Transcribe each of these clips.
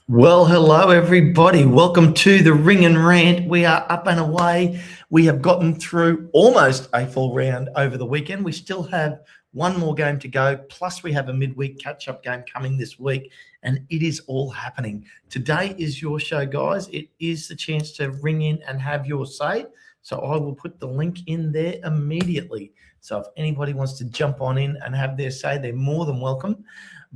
Well, hello, everybody. Welcome to the Ring and Rant. We are up and away. We have gotten through almost a full round over the weekend. We still have one more game to go, plus we have a midweek catch-up game coming this week, and it is all happening. Today is your show, guys. It is the chance to ring in and have your say. So I will put the link in there immediately. So if anybody wants to jump on in and have their say, they're more than welcome.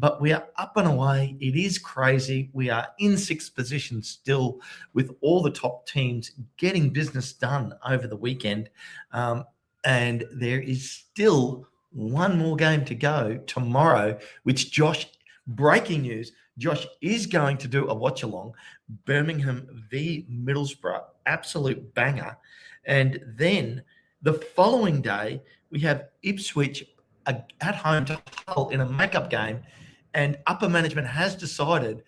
But we are up and away. It is crazy. We are in sixth position still, with all the top teams getting business done over the weekend. And there is still one more game to go tomorrow, which breaking news, Josh is going to do a watch along, Birmingham v Middlesbrough, absolute banger. And then the following day, we have Ipswich at home to Hull in a makeup game. And upper management has decided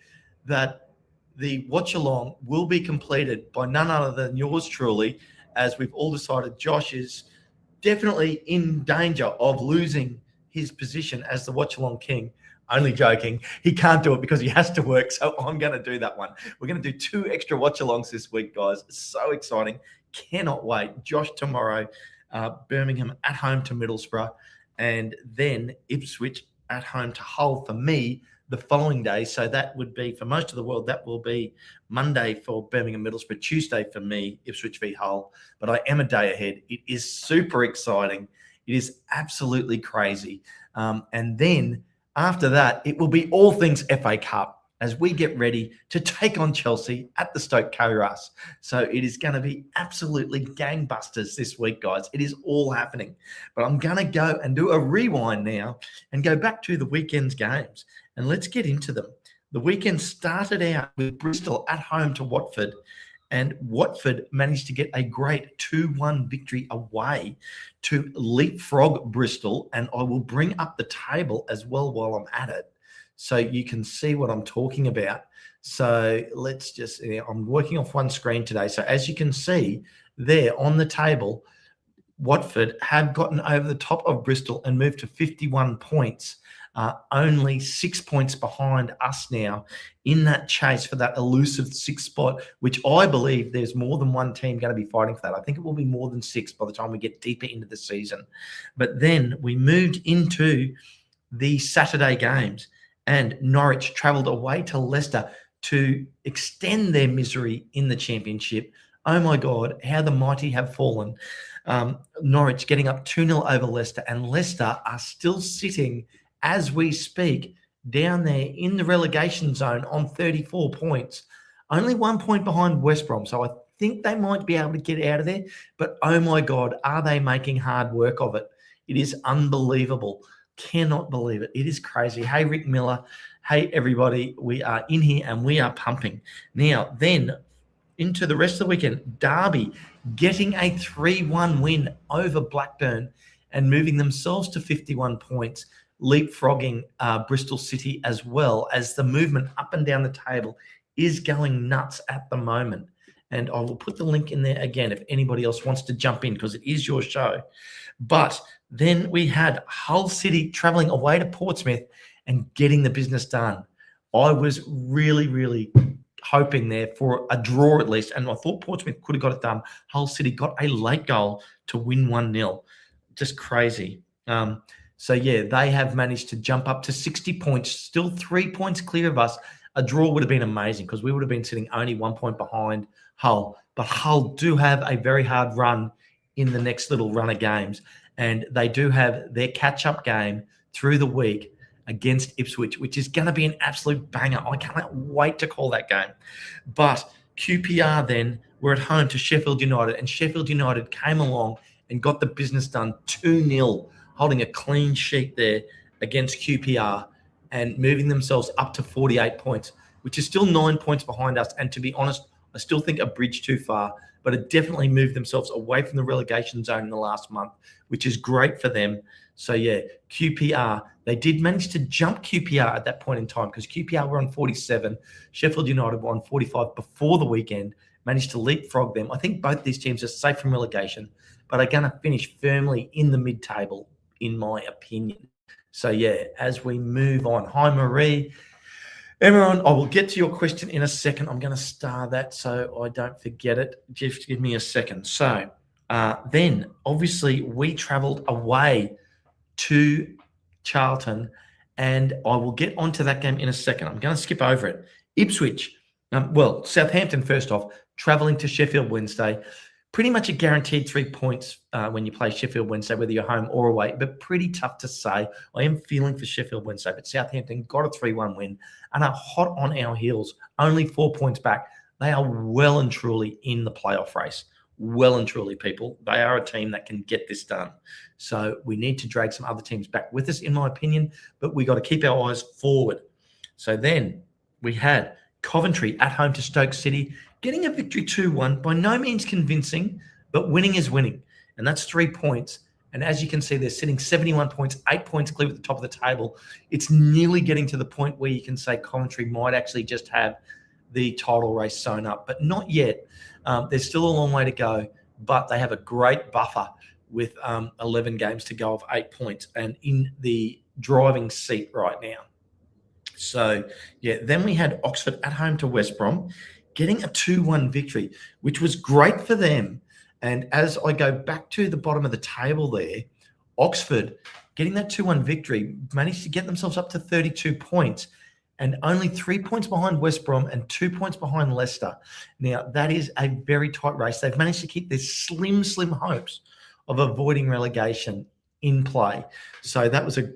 that the watch along will be completed by none other than yours truly, as we've all decided Josh is definitely in danger of losing his position as the watch along king. Only joking. He can't do it because he has to work. So I'm going to do that one. We're going to do 2 extra watch alongs this week, guys. So exciting. Cannot wait. Josh tomorrow, Birmingham at home to Middlesbrough, and then Ipswich at home to Hull for me the following day. So that would be, for most of the world, that will be Monday for Birmingham Middlesbrough, Tuesday for me, Ipswich v Hull. But I am a day ahead. It is super exciting. It is absolutely crazy. And then after that, it will be all things FA Cup as we get ready to take on Chelsea at the Stoke Kairos. So it is going to be absolutely gangbusters this week, guys. It is all happening. But I'm going to go and do a rewind now and go back to the weekend's games. And let's get into them. The weekend started out with Bristol at home to Watford. And Watford managed to get a great 2-1 victory away to leapfrog Bristol. And I will bring up the table as well while I'm at it, so you can see what I'm talking about. So let's just, I'm working off one screen today. So as you can see there on the table, Watford have gotten over the top of Bristol and moved to 51 points, only 6 points behind us now in that chase for that elusive 6th spot, which I believe there's more than one team going to be fighting for that. I think it will be more than 6 by the time we get deeper into the season. But then we moved into the Saturday games, and Norwich travelled away to Leicester to extend their misery in the Championship. Oh, my God, how the mighty have fallen. Norwich getting up 2-0 over Leicester, and Leicester are still sitting, as we speak, down there in the relegation zone on 34 points. Only 1 point behind West Brom, so I think they might be able to get out of there. But, oh, my God, are they making hard work of it? It is unbelievable. Cannot believe it. It is crazy. Hey, Rick Miller. Hey, everybody. We are in here and we are pumping. Now, then into the rest of the weekend, Derby getting a 3-1 win over Blackburn and moving themselves to 51 points, leapfrogging Bristol City, as well as the movement up and down the table is going nuts at the moment. And I will put the link in there again if anybody else wants to jump in, because it is your show. But then we had Hull City travelling away to Portsmouth and getting the business done. I was really, really hoping there for a draw at least, and I thought Portsmouth could have got it done. Hull City got a late goal to win 1-0. Just crazy. So, yeah, they have managed to jump up to 60 points, still 3 points clear of us. A draw would have been amazing because we would have been sitting only 1 point behind Hull. But Hull do have a very hard run in the next little run of games, and they do have their catch-up game through the week against Ipswich, which is going to be an absolute banger. I can't wait to call that game. But QPR then were at home to Sheffield United, and Sheffield United came along and got the business done 2-0, holding a clean sheet there against QPR and moving themselves up to 48 points, which is still 9 points behind us. And to be honest, I still think a bridge too far, but it definitely moved themselves away from the relegation zone in the last month, which is great for them. So, yeah, QPR, they did manage to jump QPR at that point in time because QPR were on 47. Sheffield United were on 45 before the weekend, managed to leapfrog them. I think both these teams are safe from relegation, but are going to finish firmly in the mid-table, in my opinion. So, yeah, as we move on. Hi, Marie. Everyone, I will get to your question in a second. I'm going to star that so I don't forget it. Just give me a second. So then, obviously, we travelled away to Charlton, and I will get onto that game in a second. I'm going to skip over it. Ipswich, Southampton first off, travelling to Sheffield Wednesday. Pretty much a guaranteed 3 points when you play Sheffield Wednesday, whether you're home or away, but pretty tough to say. I am feeling for Sheffield Wednesday, but Southampton got a 3-1 win and are hot on our heels, only 4 points back. They are well and truly in the playoff race. Well and truly, people. They are a team that can get this done. So we need to drag some other teams back with us, in my opinion, but we got to keep our eyes forward. So then we had Coventry at home to Stoke City, getting a victory 2-1, by no means convincing, but winning is winning. And that's 3 points. And as you can see, they're sitting 71 points, 8 points clear at the top of the table. It's nearly getting to the point where you can say Coventry might actually just have the title race sewn up, but not yet. There's still a long way to go, but they have a great buffer with 11 games to go of 8 points and in the driving seat right now. So, yeah, then we had Oxford at home to West Brom, getting a 2-1 victory, which was great for them. And as I go back to the bottom of the table there, Oxford getting that 2-1 victory managed to get themselves up to 32 points and only 3 points behind West Brom and 2 points behind Leicester. Now, that is a very tight race. They've managed to keep their slim hopes of avoiding relegation in play. So that was a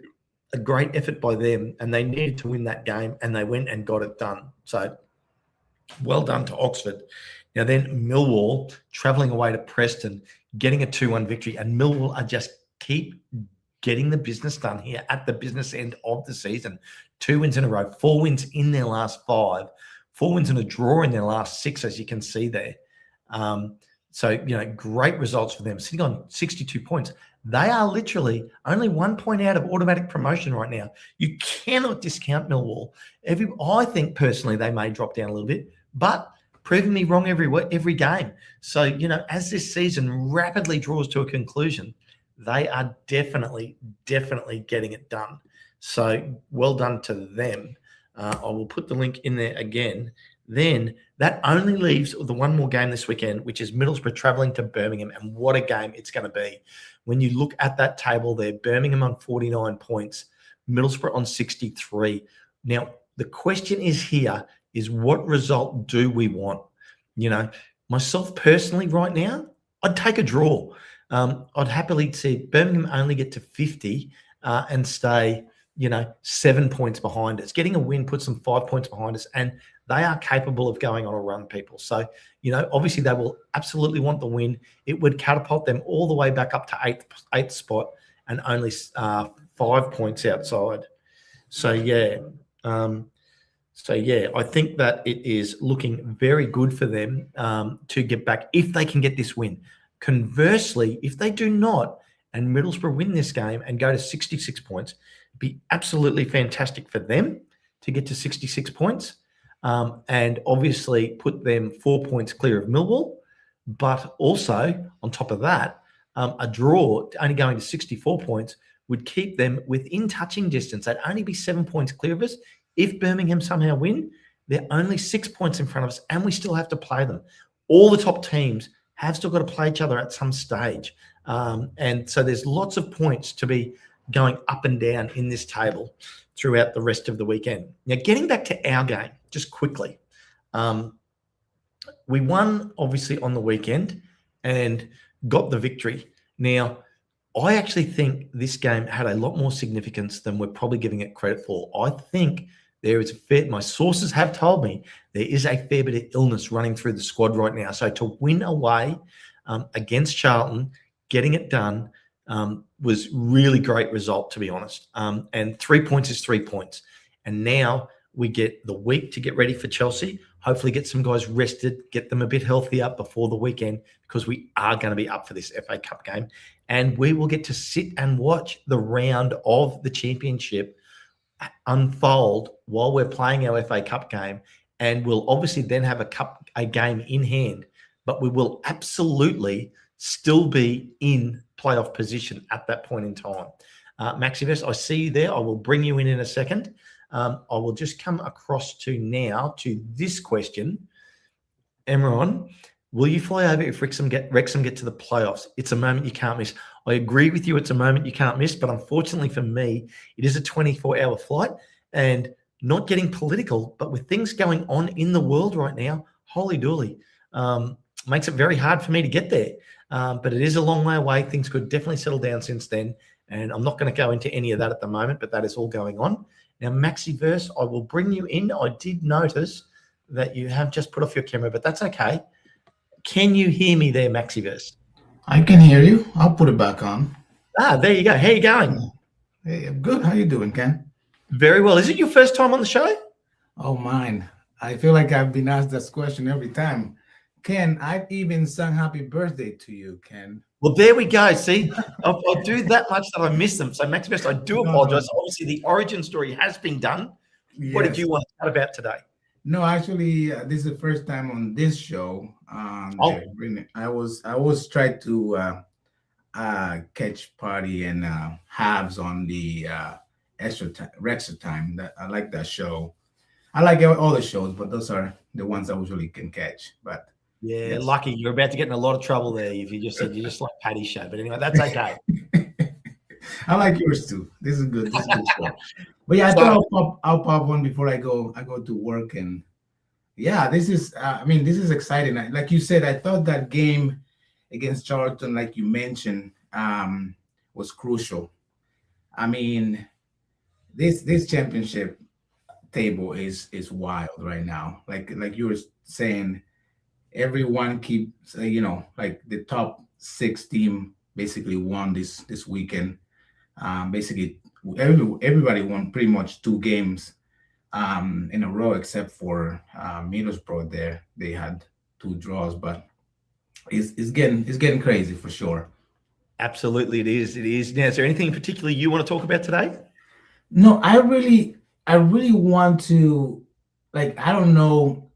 great effort by them, and they needed to win that game, and they went and got it done. So well done to Oxford. Now then, Millwall travelling away to Preston, getting a 2-1 victory, and Millwall are just keep getting the business done here at the business end of the season. 2 wins in a row, 4 wins in their last 5, 4 wins and a draw in their last 6, as you can see there. So, great results for them, sitting on 62 points. They are literally only 1 point out of automatic promotion right now. You cannot discount Millwall. I think personally they may drop down a little bit, but proving me wrong every game. So, as this season rapidly draws to a conclusion, they are definitely getting it done. So well done to them. I will put the link in there again. Then that only leaves the one more game this weekend, which is Middlesbrough travelling to Birmingham. And what a game it's going to be. When you look at that table there, Birmingham on 49 points, Middlesbrough on 63. Now, the question is what result do we want? Myself personally right now, I'd take a draw. I'd happily see Birmingham only get to 50 and stay, 7 points behind us. Getting a win puts them 5 points behind us, and they are capable of going on a run, people. So, obviously they will absolutely want the win. It would catapult them all the way back up to eighth spot and only 5 points outside. So, yeah. I think that it is looking very good for them to get back if they can get this win. Conversely, if they do not and Middlesbrough win this game and go to 66 points, it'd be absolutely fantastic for them to get to 66 points and obviously put them 4 points clear of Millwall. But also, on top of that, a draw only going to 64 points would keep them within touching distance. They'd only be 7 points clear of us. If Birmingham somehow win, they're only 6 points in front of us, and we still have to play them. All the top teams have still got to play each other at some stage. And so there's lots of points to be going up and down in this table throughout the rest of the weekend. Now, getting back to our game, just quickly. We won, obviously, on the weekend and got the victory. Now, I actually think this game had a lot more significance than we're probably giving it credit for. I think there is my sources have told me there is a fair bit of illness running through the squad right now. So to win away against Charlton, getting it done was really great result, to be honest. And 3 points is 3 points. And now we get the week to get ready for Chelsea, hopefully get some guys rested, get them a bit healthier before the weekend, because we are going to be up for this FA Cup game. And we will get to sit and watch the round of the championship unfold while we're playing our FA Cup game. And we'll obviously then have a game in hand, but we will absolutely still be in playoff position at that point in time. Maxiverse, I see you there. I will bring you in a second. I will just come across to now to this question. Emron, will you fly over if Wrexham get to the playoffs? It's a moment you can't miss. I agree with you. It's a moment you can't miss. But unfortunately for me, it is a 24-hour flight. And not getting political, but with things going on in the world right now, holy dooly, makes it very hard for me to get there. But it is a long way away. Things could definitely settle down since then. And I'm not going to go into any of that at the moment, but that is all going on. Now, Maxiverse, I will bring you in. I did notice that you have just put off your camera, but that's okay. Can you hear me there, Maxiverse? I can hear you. I'll put it back on. There you go. How you going? Hey, I'm good. How you doing, Ken? Very well. Is it your first time on the show? Oh, mine. I feel like I've been asked this question every time. Ken, I've even sung happy birthday to you, Ken. Well, there we go. See, I'll do that much that I miss them. So, Maxiverse, I do apologize. Obviously, the origin story has been done. Yes. What did you want to chat about today? No, actually, this is the first time on this show. I was trying to catch Party and Halves on the extra time. That I like that show. I like all the shows, but those are the ones I usually can catch. But yeah, yes. Lucky you're about to get in a lot of trouble there if you just said you just like Paddy's show. But anyway, that's okay. I like yours too. This is good. This is good stuff. But yeah, I thought I'll pop on before I go to work. And yeah, this is this is exciting. Like you said, I thought that game against Charlton, like you mentioned, was crucial. I mean, this championship table is wild right now. Like you were saying, everyone keeps like the top 6 team basically won this weekend. Basically everybody won pretty much 2 games in a row, except for Middlesbrough. There they had 2 draws, but it's getting crazy for sure. Absolutely, it is. Now, is there anything in particular you want to talk about today? No, I really want to, like, I don't know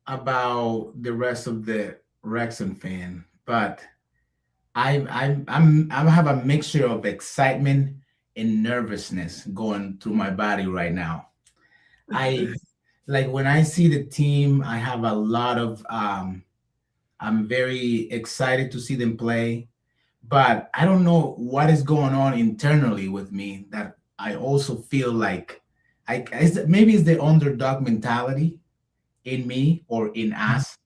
about the rest of the Wrexham fan, but I have a mixture of excitement and nervousness going through my body right now. I like when I see the team, I have a lot of I'm very excited to see them play, but I don't know what is going on internally with me that I also feel like maybe it's the underdog mentality in me or in us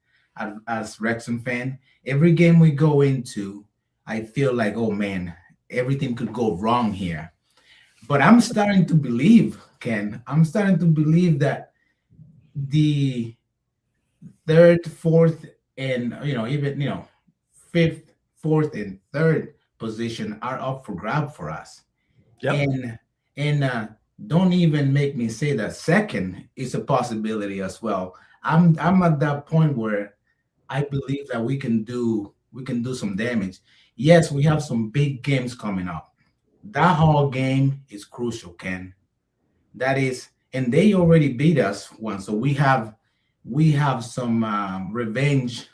as Wrexham fan. Every game we go into, I feel like, oh man, everything could go wrong here. But I'm starting to believe, Ken, that the 3rd, 4th, and even 5th, 4th, and 3rd position are up for grab for us. Yep. And don't even make me say that 2nd is a possibility as well. I'm at that point where I believe that we can do some damage. Yes, we have some big games coming up. That whole game is crucial, Ken. That is, and they already beat us once, so we have some revenge,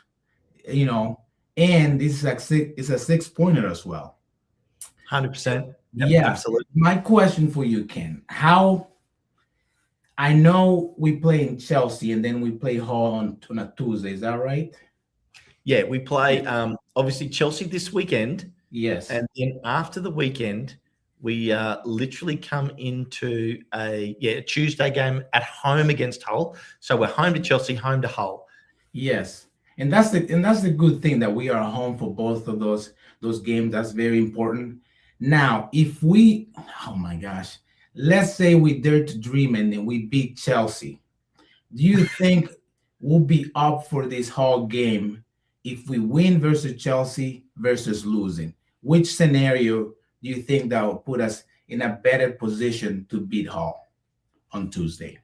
and this is it's a 6-pointer as well. 100%. Yep, yeah, absolutely. My question for you, Ken, how I know we play in Chelsea and then we play Hull on a Tuesday, is that right? Yeah, we play obviously Chelsea this weekend. Yes. And then after the weekend, we literally come into a Tuesday game at home against Hull. So we're home to Chelsea, home to Hull. Yes. And that's the good thing, that we are home for both of those games. That's very important. Now, if we, oh my gosh, let's say we dare to dream and then we beat Chelsea. Do you think we'll be up for this whole game if we win versus Chelsea versus losing? Which scenario do you think that will put us in a better position to beat Hull on Tuesday?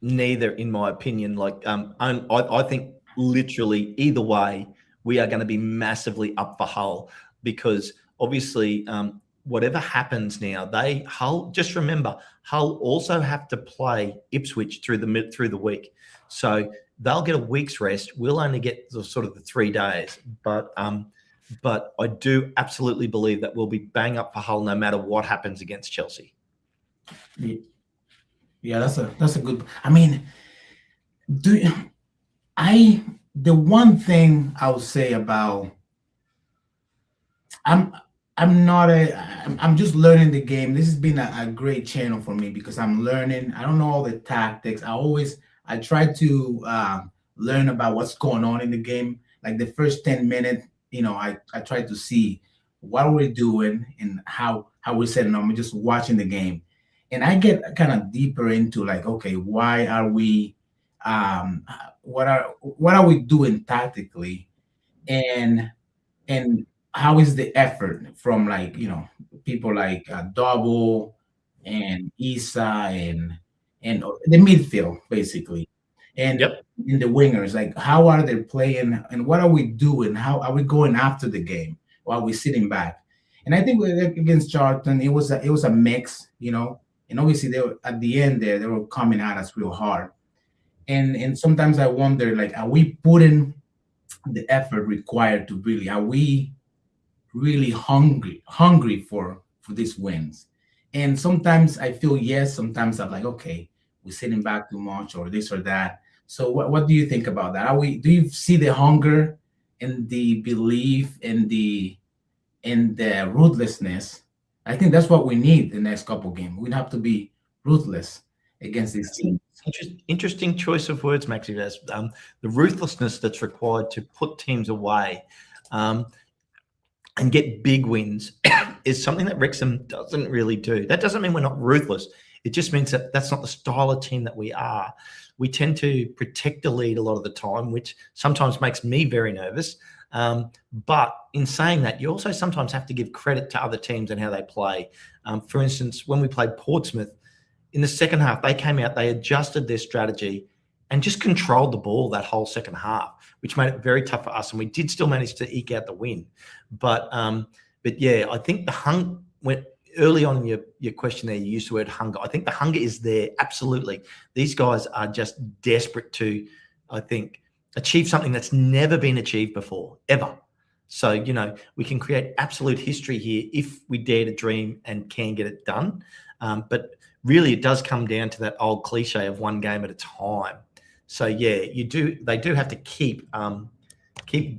Neither, in my opinion. Like, I think literally either way, we are going to be massively up for Hull, because obviously whatever happens now, Hull, just remember, Hull also have to play Ipswich through the week. So they'll get a week's rest. We'll only get the 3 days. But I do absolutely believe that we'll be bang up for Hull no matter what happens against Chelsea. Yeah, that's a good. I mean, do I the one thing I would say about I'm I'm not a I'm just learning the game. This has been a great channel for me because I'm learning. I don't know all the tactics. I try to learn about what's going on in the game. Like the first 10 minutes, I try to see what we're doing and how we're setting up. I'm just watching the game. And I get kind of deeper into like, okay, why are we what are we doing tactically? And and how is the effort from like people like Double and Isa and the midfield basically, and Yep. in the wingers, like how are they playing and what are we doing? How are we going after the game while we're sitting back? And I think against Charlton, it was a mix, and obviously they were at the end there they were coming at us real hard, and sometimes I wonder like are we putting the effort required to really are we really hungry for these wins. And sometimes I feel yes, sometimes I'm like, okay, we're sitting back too much or this or that. So what do you think about that? Do you see the hunger and the belief and the ruthlessness? I think that's what we need the next couple games. We have to be ruthless against these teams. Interesting choice of words, Maxiverse. The ruthlessness that's required to put teams away and get big wins is something that Wrexham doesn't really do. That doesn't mean we're not ruthless. It just means that that's not the style of team that we are. We tend to protect the lead a lot of the time, which sometimes makes me very nervous. But in saying that, you also sometimes have to give credit to other teams and how they play. For instance, when we played Portsmouth, in the second half, they came out, they adjusted their strategy and just controlled the ball that whole second half, which made it very tough for us. And we did still manage to eke out the win. But yeah, I think went early on in your question there, you used the word hunger. I think the hunger is there. Absolutely. These guys are just desperate to, I think, achieve something that's never been achieved before, ever. So, we can create absolute history here if we dare to dream and can get it done. But really, it does come down to that old cliche of one game at a time. So yeah, they do have to keep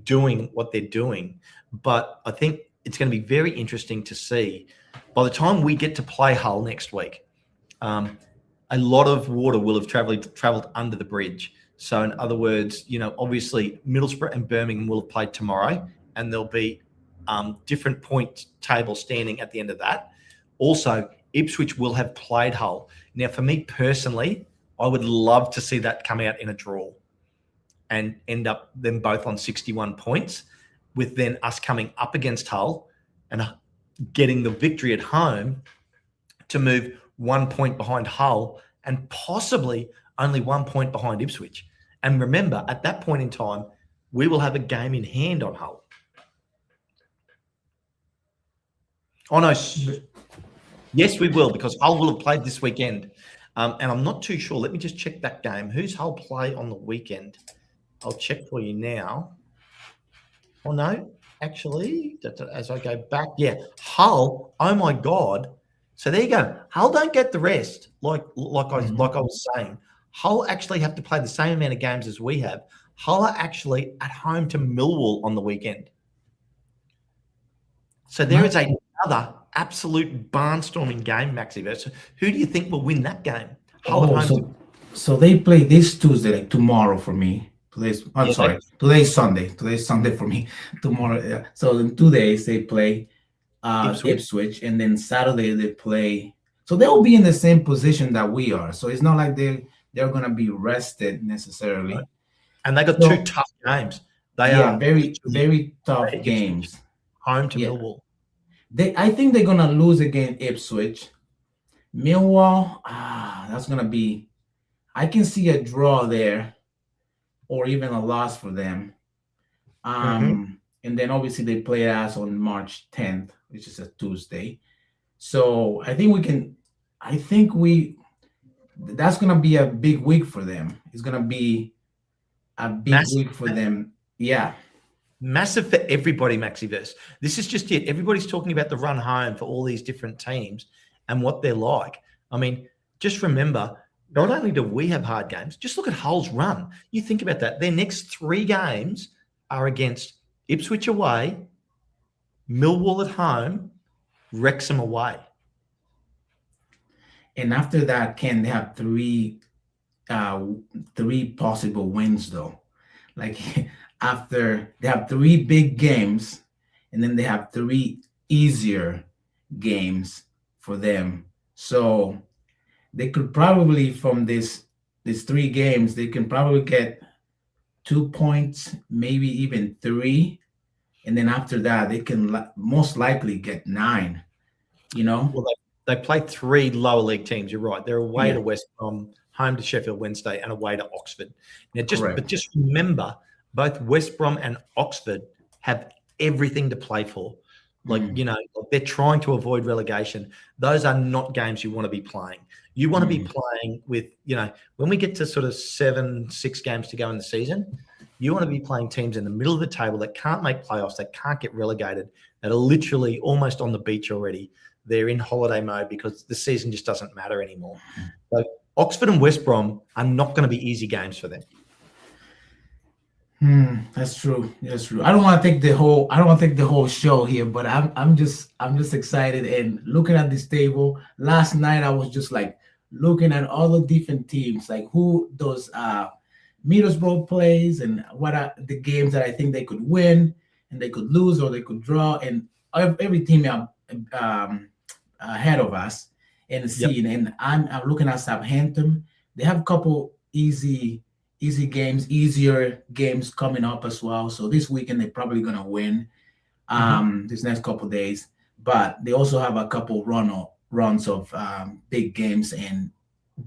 doing what they're doing. But I think it's going to be very interesting to see by the time we get to play Hull next week. A lot of water will have traveled under the bridge. So in other words, obviously Middlesbrough and Birmingham will have played tomorrow, and there'll be different point table standing at the end of that. Also, Ipswich will have played Hull. Now, for me personally, I would love to see that come out in a draw and end up them both on 61 points, with then us coming up against Hull and getting the victory at home to move 1 point behind Hull and possibly only 1 point behind Ipswich. And remember, at that point in time, we will have a game in hand on Hull. Oh, no. Yes, we will, because Hull will have played this weekend. And I'm not too sure. Let me just check that game. Who's Hull play on the weekend? I'll check for you now. Oh, no. Actually, as I go back, yeah, Hull, oh, my God. So there you go. Hull don't get the rest, like I was saying. Hull actually have to play the same amount of games as we have. Hull are actually at home to Millwall on the weekend. So there is another absolute barnstorming game, Maxiverse. Who do you think will win that game? Hull at home. So they play this Tuesday, like tomorrow for me. Today's Sunday. Today's Sunday for me. Tomorrow. Yeah. So in 2 days they play Ipswich, and then Saturday they play. So they will be in the same position that we are. So it's not like they're going to be rested necessarily. Right. And they got two tough games. They are very, very tough games. Home to Millwall. I think they're going to lose against Ipswich. Millwall, that's going to be, I can see a draw there or even a loss for them. And then obviously they play us on March 10th, which is a Tuesday. So I think that's going to be a big week for them. It's going to be a big week for them. Yeah. Massive for everybody, Maxiverse. This is just it. Everybody's talking about the run home for all these different teams and what they're like. I mean, just remember, not only do we have hard games, just look at Hull's run. You think about that. Their next 3 games are against Ipswich away, Millwall at home, Wrexham away. And after that, Ken, they have three possible wins though. Like after they have 3 big games, and then they have 3 easier games for them. So they could probably from these 3 games, they can probably get 2 points, maybe even 3, and then after that, they can most likely get 9. You know. Well, they play 3 lower league teams. You're right. They're away to West Brom, home to Sheffield Wednesday, and away to Oxford. Now, just remember, both West Brom and Oxford have everything to play for. Like, they're trying to avoid relegation. Those are not games you want to be playing. You want to be playing with, when we get to sort of 6 games to go in the season, you want to be playing teams in the middle of the table that can't make playoffs, that can't get relegated, that are literally almost on the beach already. They're in holiday mode because the season just doesn't matter anymore. So Oxford and West Brom are not going to be easy games for them. That's true. That's true. I don't want to take the whole show here, but I'm just excited and looking at this table. Last night I was just like looking at all the different teams, like who those Middlesbrough plays and what are the games that I think they could win and they could lose or they could draw, and every team ahead of us and seeing. And I'm looking at Southampton. They have a couple easier games coming up as well. So this weekend they're probably gonna win this next couple days. But they also have a couple runs of big games and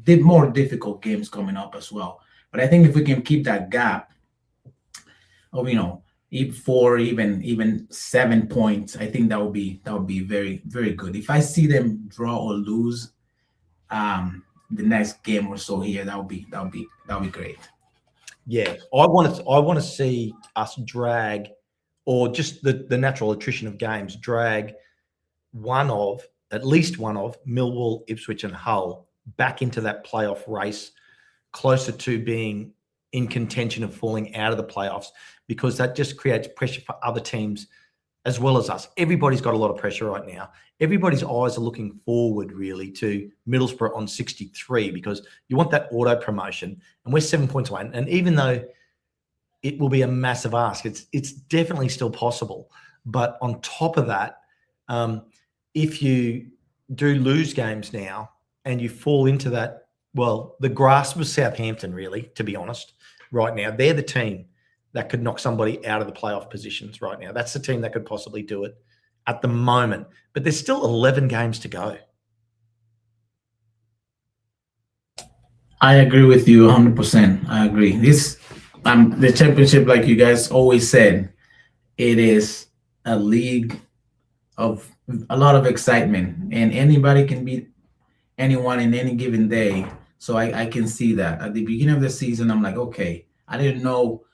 more difficult games coming up as well. But I think if we can keep that gap of 4, even 7 points, I think that would be very, very good. If I see them draw or lose the next game or so here, that would be great. Yeah, I want to see us drag, or just the natural attrition of games, drag at least one of Millwall, Ipswich, and Hull back into that playoff race, closer to being in contention of falling out of the playoffs, because that just creates pressure for other teams as well as us. Everybody's got a lot of pressure right now. Everybody's eyes are looking forward really to Middlesbrough on 63, because you want that auto promotion, and we're 7 points away. And even though it will be a massive ask, it's definitely still possible. But on top of that, if you do lose games now and you fall into that, well, the grasp of Southampton, really, to be honest, right now, they're the team that could knock somebody out of the playoff positions right now. That's the team that could possibly do it at the moment. But there's still 11 games to go. I agree with you 100%. I agree. This the championship, like you guys always said, it is a league of a lot of excitement, and anybody can beat anyone in any given day. So I can see that. At the beginning of the season, I'm like, okay, I didn't know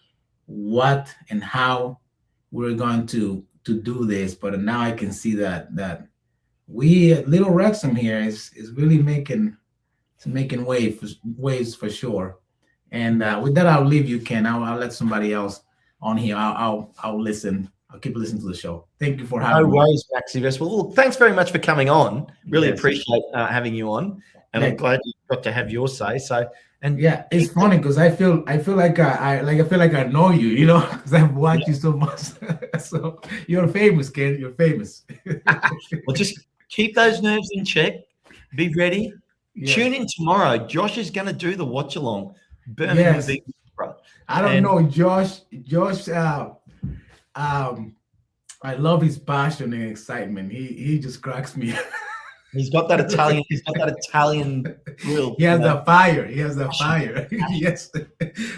what and how we're going to do this, but now I can see that we at Little Wrexham here is really making waves for sure. And with that, I'll leave you, Ken. I'll let somebody else on here. I'll listen. I'll keep listening to the show. Thank you for having me. No worries, Maxiverse. Well, thanks very much for coming on. Really appreciate having you on, and I'm glad you got to have your say. So, and it's funny because I feel like I know you, because I've watched you so much. So you're famous, Ken. You're famous. Well, just keep those nerves in check. Be ready. Yeah. Tune in tomorrow. Josh is going to do the watch along. Birmingham. Yes. I don't know, Josh. I love his passion and excitement. He just cracks me. He's got that Italian. He's got that Italian grill. He has the fire. He has the fire. Yes,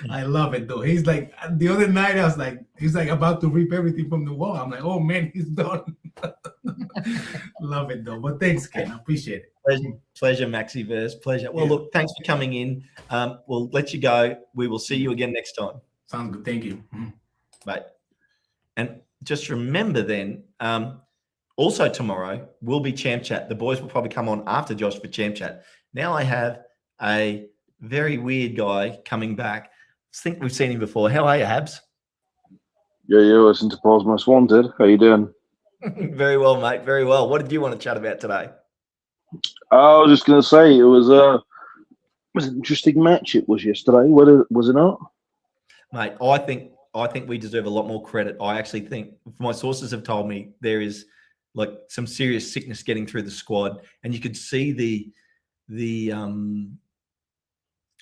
I love it though. He's like, the other night I was like, he's like about to rip everything from the wall. I'm like, oh man, he's done. Love it though. But thanks, Ken. I appreciate it. Pleasure, Maxiverse. Pleasure. Well, look, thanks for coming in. We'll let you go. We will see you again next time. Sounds good. Thank you. Bye. And just remember then, also tomorrow will be Champ Chat. The boys will probably come on after Josh for Champ Chat. Now I have a Very weird guy coming back. I think we've seen him before. How are you, Habs? Yeah, listen to Paul's Most Wanted. How you doing? Very well, mate. Very well. What did you want to chat about today? I was just going to say it was an interesting match. It was yesterday. Was it not? Mate, I think we deserve a lot more credit. I actually think my sources have told me there is like some serious sickness getting through the squad, and you could see the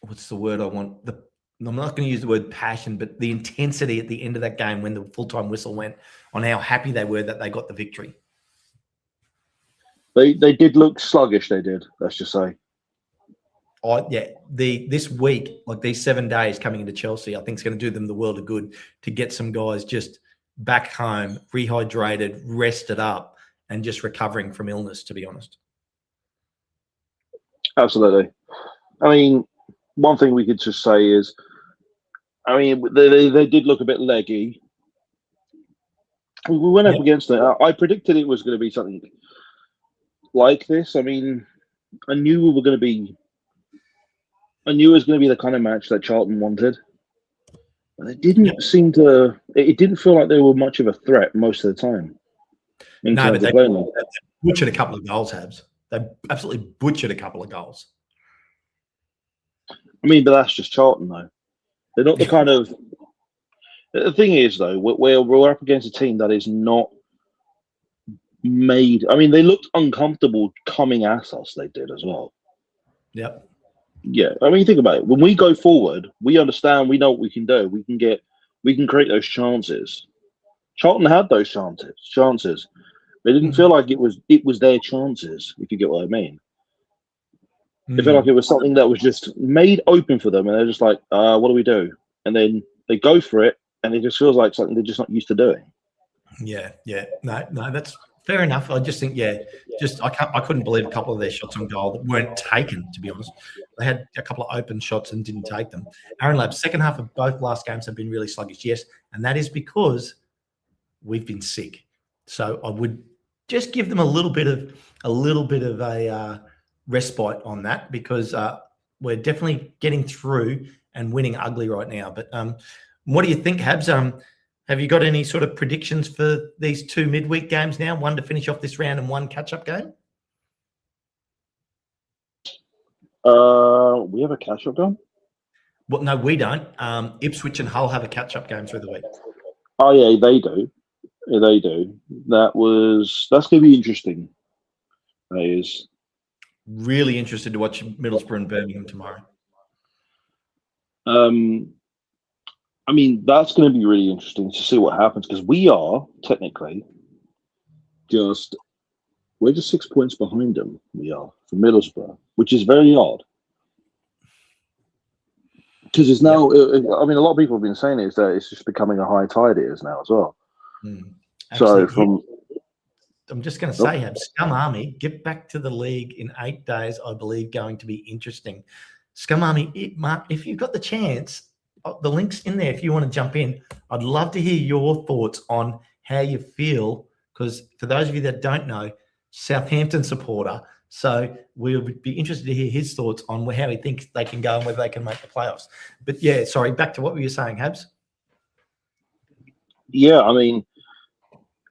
what's the word I want? I'm not going to use the word passion, but the intensity at the end of that game when the full-time whistle went on how happy they were that they got the victory. They did look sluggish. They did. Let's just say. This week, like these 7 days coming into Chelsea, I think it's going to do them the world of good to get some guys just back home, rehydrated, rested up, and just recovering from illness, to be honest. Absolutely. I mean, one thing we could just say is, I mean, they did look a bit leggy. We went up against it. I predicted it was going to be something like this. I mean, I knew it was going to be the kind of match that Charlton wanted. But it didn't seem to. It didn't feel like they were much of a threat most of the time. No, but they butchered a couple of goals, Habs. They absolutely butchered a couple of goals. I mean, but that's just Charlton, though. They're not the kind of. The thing is, though, we're up against a team that is not made. I mean, they looked uncomfortable coming at us. They did as well. Yep. Yeah, I mean, think about it. When we go forward, we understand. We know what we can do. We can create those chances. Charlton had those chances. They didn't feel like it was their chances. If you get what I mean. It felt like it was something that was just made open for them, and they're just like, "What do we do?" And then they go for it, and it just feels like something they're just not used to doing. Yeah. No, that's fair enough. I just think, I couldn't believe a couple of their shots on goal that weren't taken, to be honest. They had a couple of open shots and didn't take them. Aaron Labs, second half of both last games have been really sluggish, yes, and that is because we've been sick. So I would just give them a little bit of a respite on that, because we're definitely getting through and winning ugly right now. But what do you think, Habs? Have you got any sort of predictions for these two midweek games now? One to finish off this round and one catch-up game? We have a catch-up game? Well, no, we don't. Ipswich and Hull have a catch-up game through the week. Oh, yeah, they do. Yeah, they do. That's going to be interesting. That is. Really interested to watch Middlesbrough and Birmingham tomorrow. I mean, that's going to be really interesting to see what happens, because we are technically we're just 6 points behind them. We are for Middlesbrough, which is very odd. Because it's now, I mean, a lot of people have been saying is that it's just becoming a high tide. It is now as well. Actually, I'm just going to say, Scum Army, get back to the league in 8 days, I believe, going to be interesting. Scum Army, Mark, if you've got the chance, the link's in there if you want to jump in. I'd love to hear your thoughts on how you feel, because for those of you that don't know, Southampton supporter, so we'll be interested to hear his thoughts on how he thinks they can go and whether they can make the playoffs. But yeah, sorry, back to what were you saying, Habs? Yeah, I mean,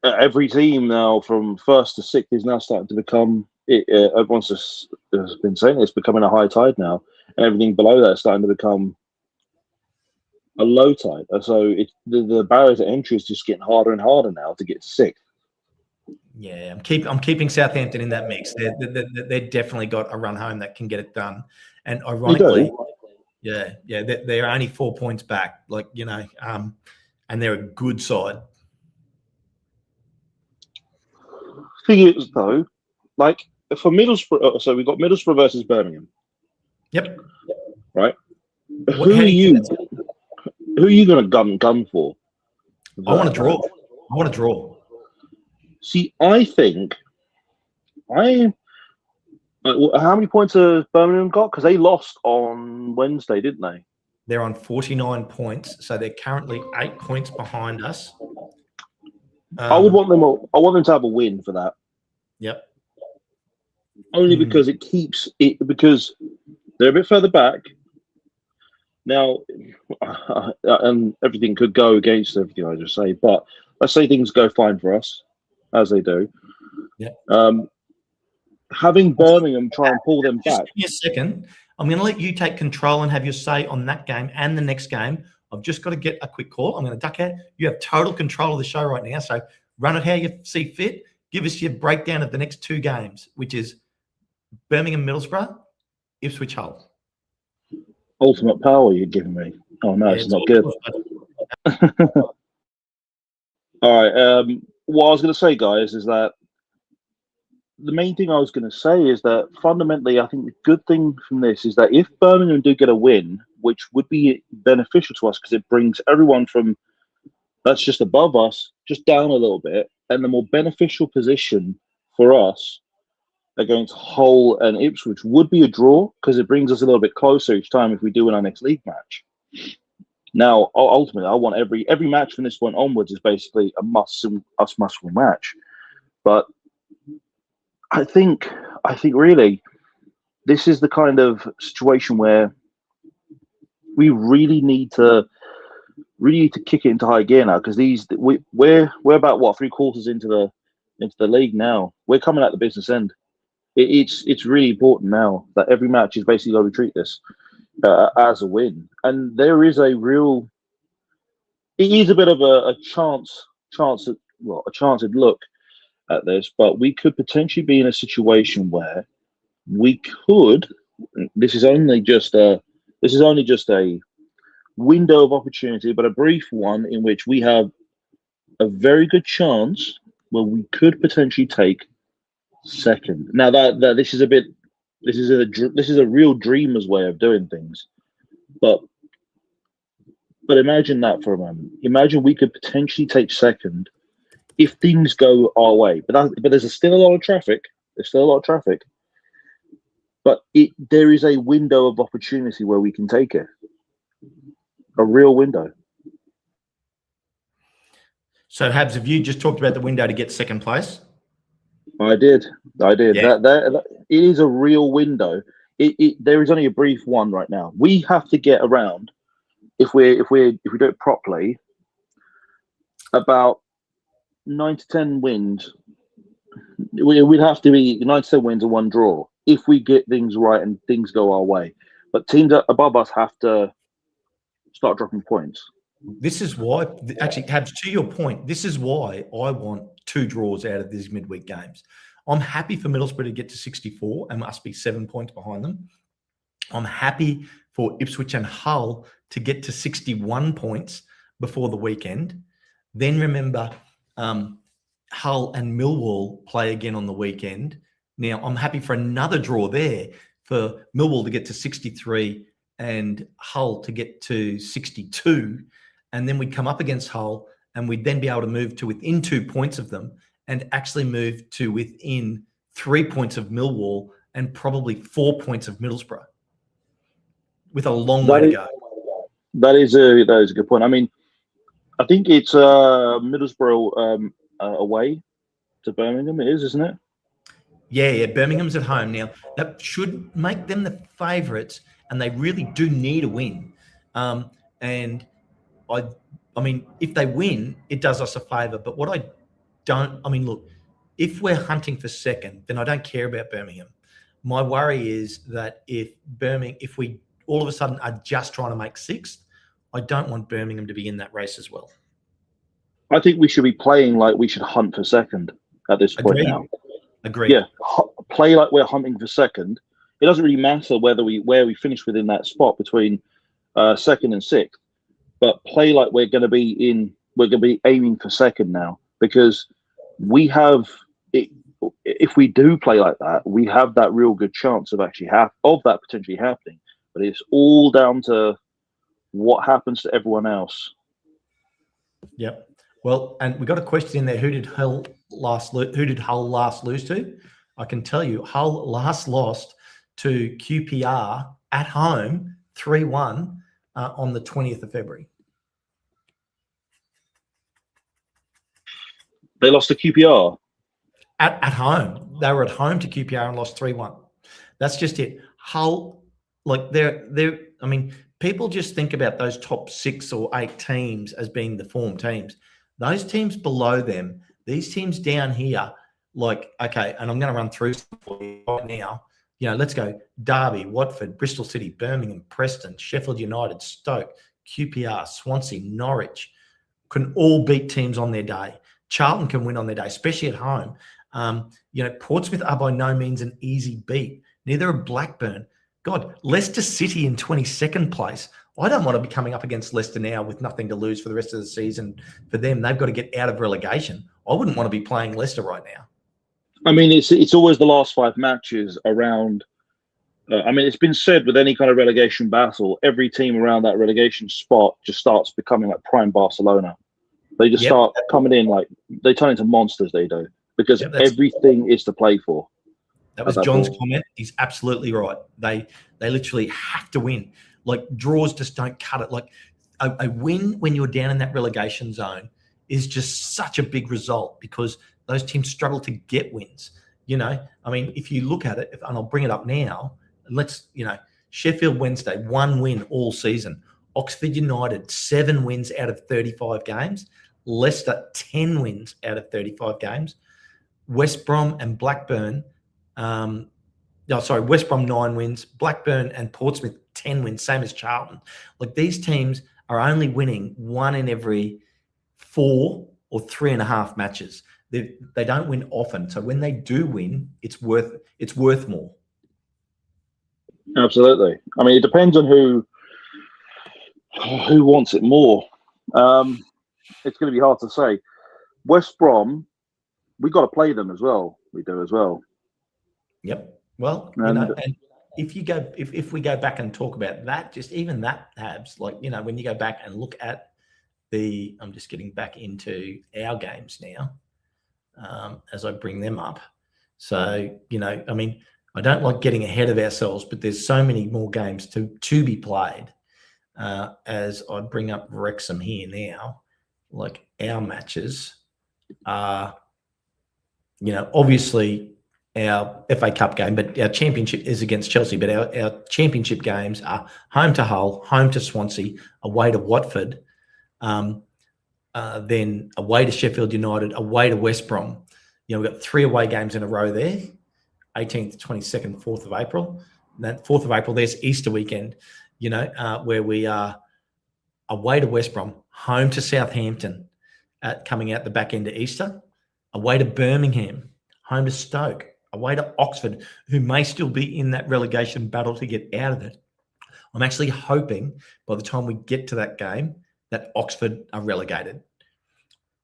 every team now from first to sixth is now starting to become. Everyone's has been saying it's becoming a high tide now, and everything below that is starting to become a low tide. So the barrier to entry is just getting harder and harder now to get to sixth. Yeah, I'm keeping Southampton in that mix. They've definitely got a run home that can get it done. And ironically, they're only 4 points back. And they're a good side. Thing is, though, like for Middlesbrough, so we've got Middlesbrough versus Birmingham. Yep. Right. Who are you going to gun for? I want to draw. See, I think how many points have Birmingham got? Because they lost on Wednesday, didn't they? They're on 49 points, so they're currently 8 points behind us. I want them to have a win for that. Yep. Only because it keeps it, because they're a bit further back, Now, and everything could go against everything I just say, but let's say things go fine for us, as they do. Yeah. Having Birmingham try and pull them Just back. give me a second. I'm going to let you take control and have your say on that game and the next game. I've just got to get a quick call. I'm going to duck out. You have total control of the show right now, so run it how you see fit. Give us your breakdown of the next two games, which is Birmingham Middlesbrough, Ipswich Hull. Ultimate power you're giving me. Oh no, Yeah, it's not good. All right. What I was going to say, guys, is that the main thing I was going to say is that fundamentally, I think the good thing from this is that if Birmingham do get a win, which would be beneficial to us because it brings everyone from that's just above us just down a little bit, and the more beneficial position for us against Hull and Ipswich would be a draw because it brings us a little bit closer each time if we do win our next league match. Now, ultimately, I want every match from this point onwards is basically a must-win match. But I think really this is the kind of situation where we really need to kick it into high gear now because we're about what 3/4 into the league now. We're coming at the business end. It's really important now that every match is basically got to treat this as a win, and there is a real. It is a bit of a chanced look at this, but we could potentially be in a situation where we could. This is only just a window of opportunity, but a brief one in which we have a very good chance where we could potentially take second. Now that this is a real dreamer's way of doing things, but imagine that for a moment. Imagine we could potentially take second if things go our way. But there's still a lot of traffic. There's still a lot of traffic. But there is a window of opportunity where we can take it. A real window. So, Habs, have you just talked about the window to get second place? I did. Yeah. That it is a real window. There is only a brief one right now. We have to get around if we do it properly. About 9 to 10 wins. We'd have to be 9 to 10 wins and 1 draw if we get things right and things go our way. But teams above us have to start dropping points. This is why, actually, Habs, to your point, this is why I want 2 draws out of these midweek games. I'm happy for Middlesbrough to get to 64 and must be 7 points behind them. I'm happy for Ipswich and Hull to get to 61 points before the weekend. Then remember, Hull and Millwall play again on the weekend. Now, I'm happy for another draw there for Millwall to get to 63 and Hull to get to 62. And then we'd come up against Hull and we'd then be able to move to within 2 points of them and actually move to within 3 points of Millwall and probably 4 points of Middlesbrough with a long way to go. That is a good point. I mean, I think it's Middlesbrough away to Birmingham. It is, isn't it? Yeah. Birmingham's at home now. That should make them the favourites, and they really do need a win. And I mean, if they win, it does us a favour. But what look, if we're hunting for second, then I don't care about Birmingham. My worry is that if we all of a sudden are just trying to make 6th, I don't want Birmingham to be in that race as well. I think we should be playing like we should hunt for second at this point now. Agreed. Yeah, play like we're hunting for second. It doesn't really matter where we finish within that spot between 2nd and 6th, but play like we're going to be aiming for second now because we have it. If we do play like that, we have that real good chance of that potentially happening. But it's all down to what happens to everyone else. Yep. Well, and we got a question in there. Who did Hull last lose to? I can tell you, Hull last lost to QPR at home 3-1 on the 20th of February. They lost to QPR at home. They were at home to QPR and lost 3-1. That's just it. Hull, like they're. I mean, people just think about those top 6 or 8 teams as being the form teams. Those teams below them, these teams down here, like, okay, and I'm going to run through right now. Let's go Derby, Watford, Bristol City, Birmingham, Preston, Sheffield United, Stoke, QPR, Swansea, Norwich can all beat teams on their day. Charlton can win on their day, especially at home. Portsmouth are by no means an easy beat. Neither are Blackburn. God, Leicester City in 22nd place. I don't want to be coming up against Leicester now with nothing to lose for the rest of the season. For them, they've got to get out of relegation. I wouldn't want to be playing Leicester right now. I mean, it's always the last 5 matches around. It's been said with any kind of relegation battle, every team around that relegation spot just starts becoming like prime Barcelona. They just start coming in like they turn into monsters. They do because everything is to play for. That was John's comment. He's absolutely right. They literally have to win. Like draws just don't cut it. Like a win when you're down in that relegation zone is just such a big result because those teams struggle to get wins. If you look at it, and I'll bring it up now, and let's, Sheffield Wednesday, 1 win all season. Oxford United, 7 wins out of 35 games. Leicester, 10 wins out of 35 games. West Brom and Blackburn, West Brom 9 wins. Blackburn and Portsmouth 10 wins, same as Charlton. Like these teams are only winning 1 in every 4 or 3.5 matches. They don't win often, so when they do win, it's worth more. Absolutely. I mean, it depends on who wants it more. It's going to be hard to say. West Brom, we got to play them as well. We do as well. Yep. Well, and if we go back and talk about that, just even that Habs, like when you go back and look at I'm just getting back into our games now. As I bring them up. So, I don't like getting ahead of ourselves, but there's so many more games to be played. As I bring up Wrexham here now, like our matches are, obviously our FA Cup game, but our championship is against Chelsea, but our championship games are home to Hull, home to Swansea, away to Watford, then away to Sheffield United, away to West Brom. We've got 3 away games in a row there, 18th, 22nd, 4th of April. And that 4th of April, there's Easter weekend, where we are away to West Brom, home to Southampton, coming out the back end of Easter, away to Birmingham, home to Stoke, away to Oxford, who may still be in that relegation battle to get out of it. I'm actually hoping by the time we get to that game that Oxford are relegated.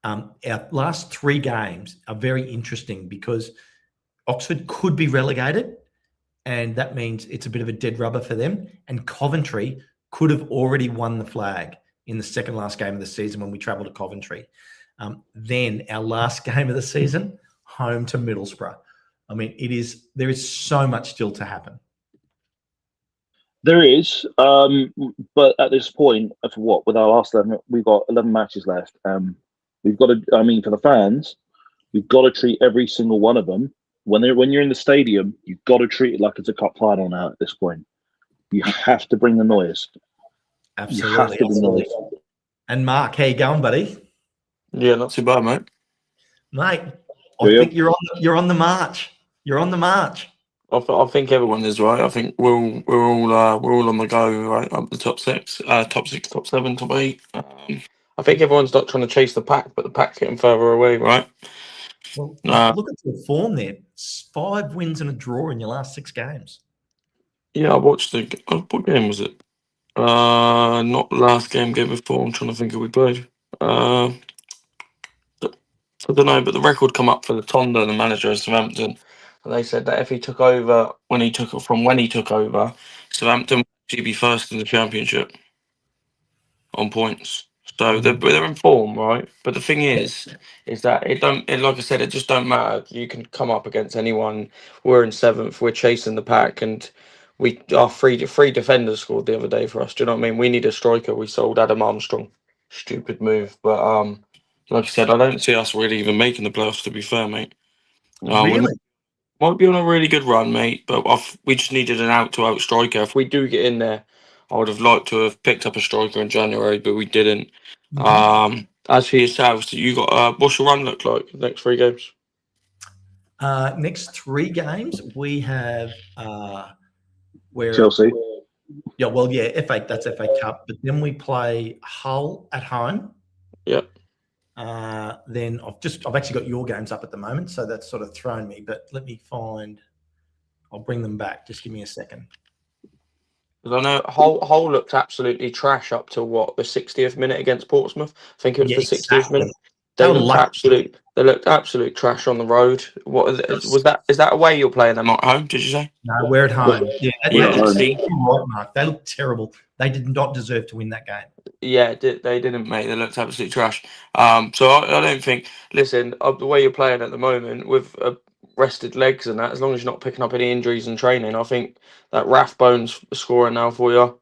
Our last 3 games are very interesting because Oxford could be relegated, and that means it's a bit of a dead rubber for them. And Coventry could have already won the flag in the second last game of the season when we travel to Coventry. Then our last game of the season, home to Middlesbrough. There is so much still to happen. There is, but at this point, with our last 11, we've got 11 matches left. We've got to, for the fans, you've got to treat every single one of them. When you're in the stadium, you've got to treat it like it's a cup final now at this point. You have to bring the noise. Absolutely. And Mark, how you going, buddy? Yeah, not too bad, mate. Mate, I think you're on the march. You're on the march. I think everyone is, right. I think we're all on the go, right, up the top 6, top 7, top 8. I think everyone's not trying to chase the pack, but the pack's getting further away, right? Well, look at your form there. 5 wins and a draw in your last 6 games. Yeah, I watched what game was it? Not last game before. I'm trying to think who we played. I don't know, but the record come up for the Tonda, the manager of Southampton, and they said that if he took over when he took over, Southampton would actually be first in the Championship on points. So they're in form, right? But the thing is that like I said, it just don't matter. You can come up against anyone. We're in 7th. We're chasing the pack, and our three defenders scored the other day for us. Do you know what I mean? We need a striker. We sold Adam Armstrong. Stupid move, but like I said, I don't see us really even making the playoffs. To be fair, mate. Really? Might be on a really good run, mate. But we just needed an out-to-out striker. If we do get in there, I would have liked to have picked up a striker in January, but we didn't. Mhm. As for yourselves, you got what's your run look like the next 3 games? Next 3 games we have where Chelsea. FA, that's FA Cup, but then we play Hull at home. Yeah. Then I've actually got your games up at the moment, so that's sort of thrown me. But let me find. I'll bring them back. Just give me a second. Because I know Hull looked absolutely trash up to the 60th minute against Portsmouth. I think it was Yeah, the 60th exactly. minute. They They were looked lucky. absolute trash on the road. What was that? Is that away you're playing them at home? Did you say? No, we're at home. Yeah, We're at home. you're right, Mark. They look terrible. They did not deserve to win that game. Yeah, they didn't, mate. They looked absolutely trash. So I don't think. Listen, the way you're playing at the moment with rested legs and that, as long as you're not picking up any injuries in training, I think that Rathbone's scoring now for you.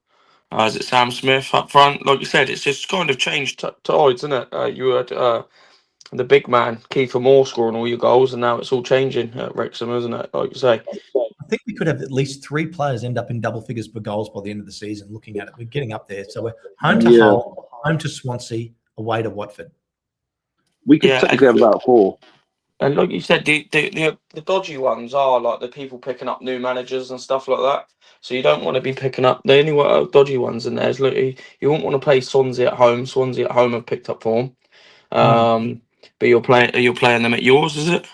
Is it Sam Smith up front? Like you said, it's just kind of changed tides, isn't it? You had the big man, Kiefer Moore, scoring all your goals, and now it's all changing at Wrexham, isn't it? Like you say. I think we could have at least 3 players end up in double figures for goals by the end of the season. Looking at it, we're getting up there. So we're home to Hull, home to Swansea, away to Watford. We could technically have about 4. And like you said, the dodgy ones are like the people picking up new managers and stuff like that. So you don't want to be picking up the only dodgy ones in there. Is look, you won't want to play Swansea at home. Swansea at home have picked up form. But you're playing them at yours, is it?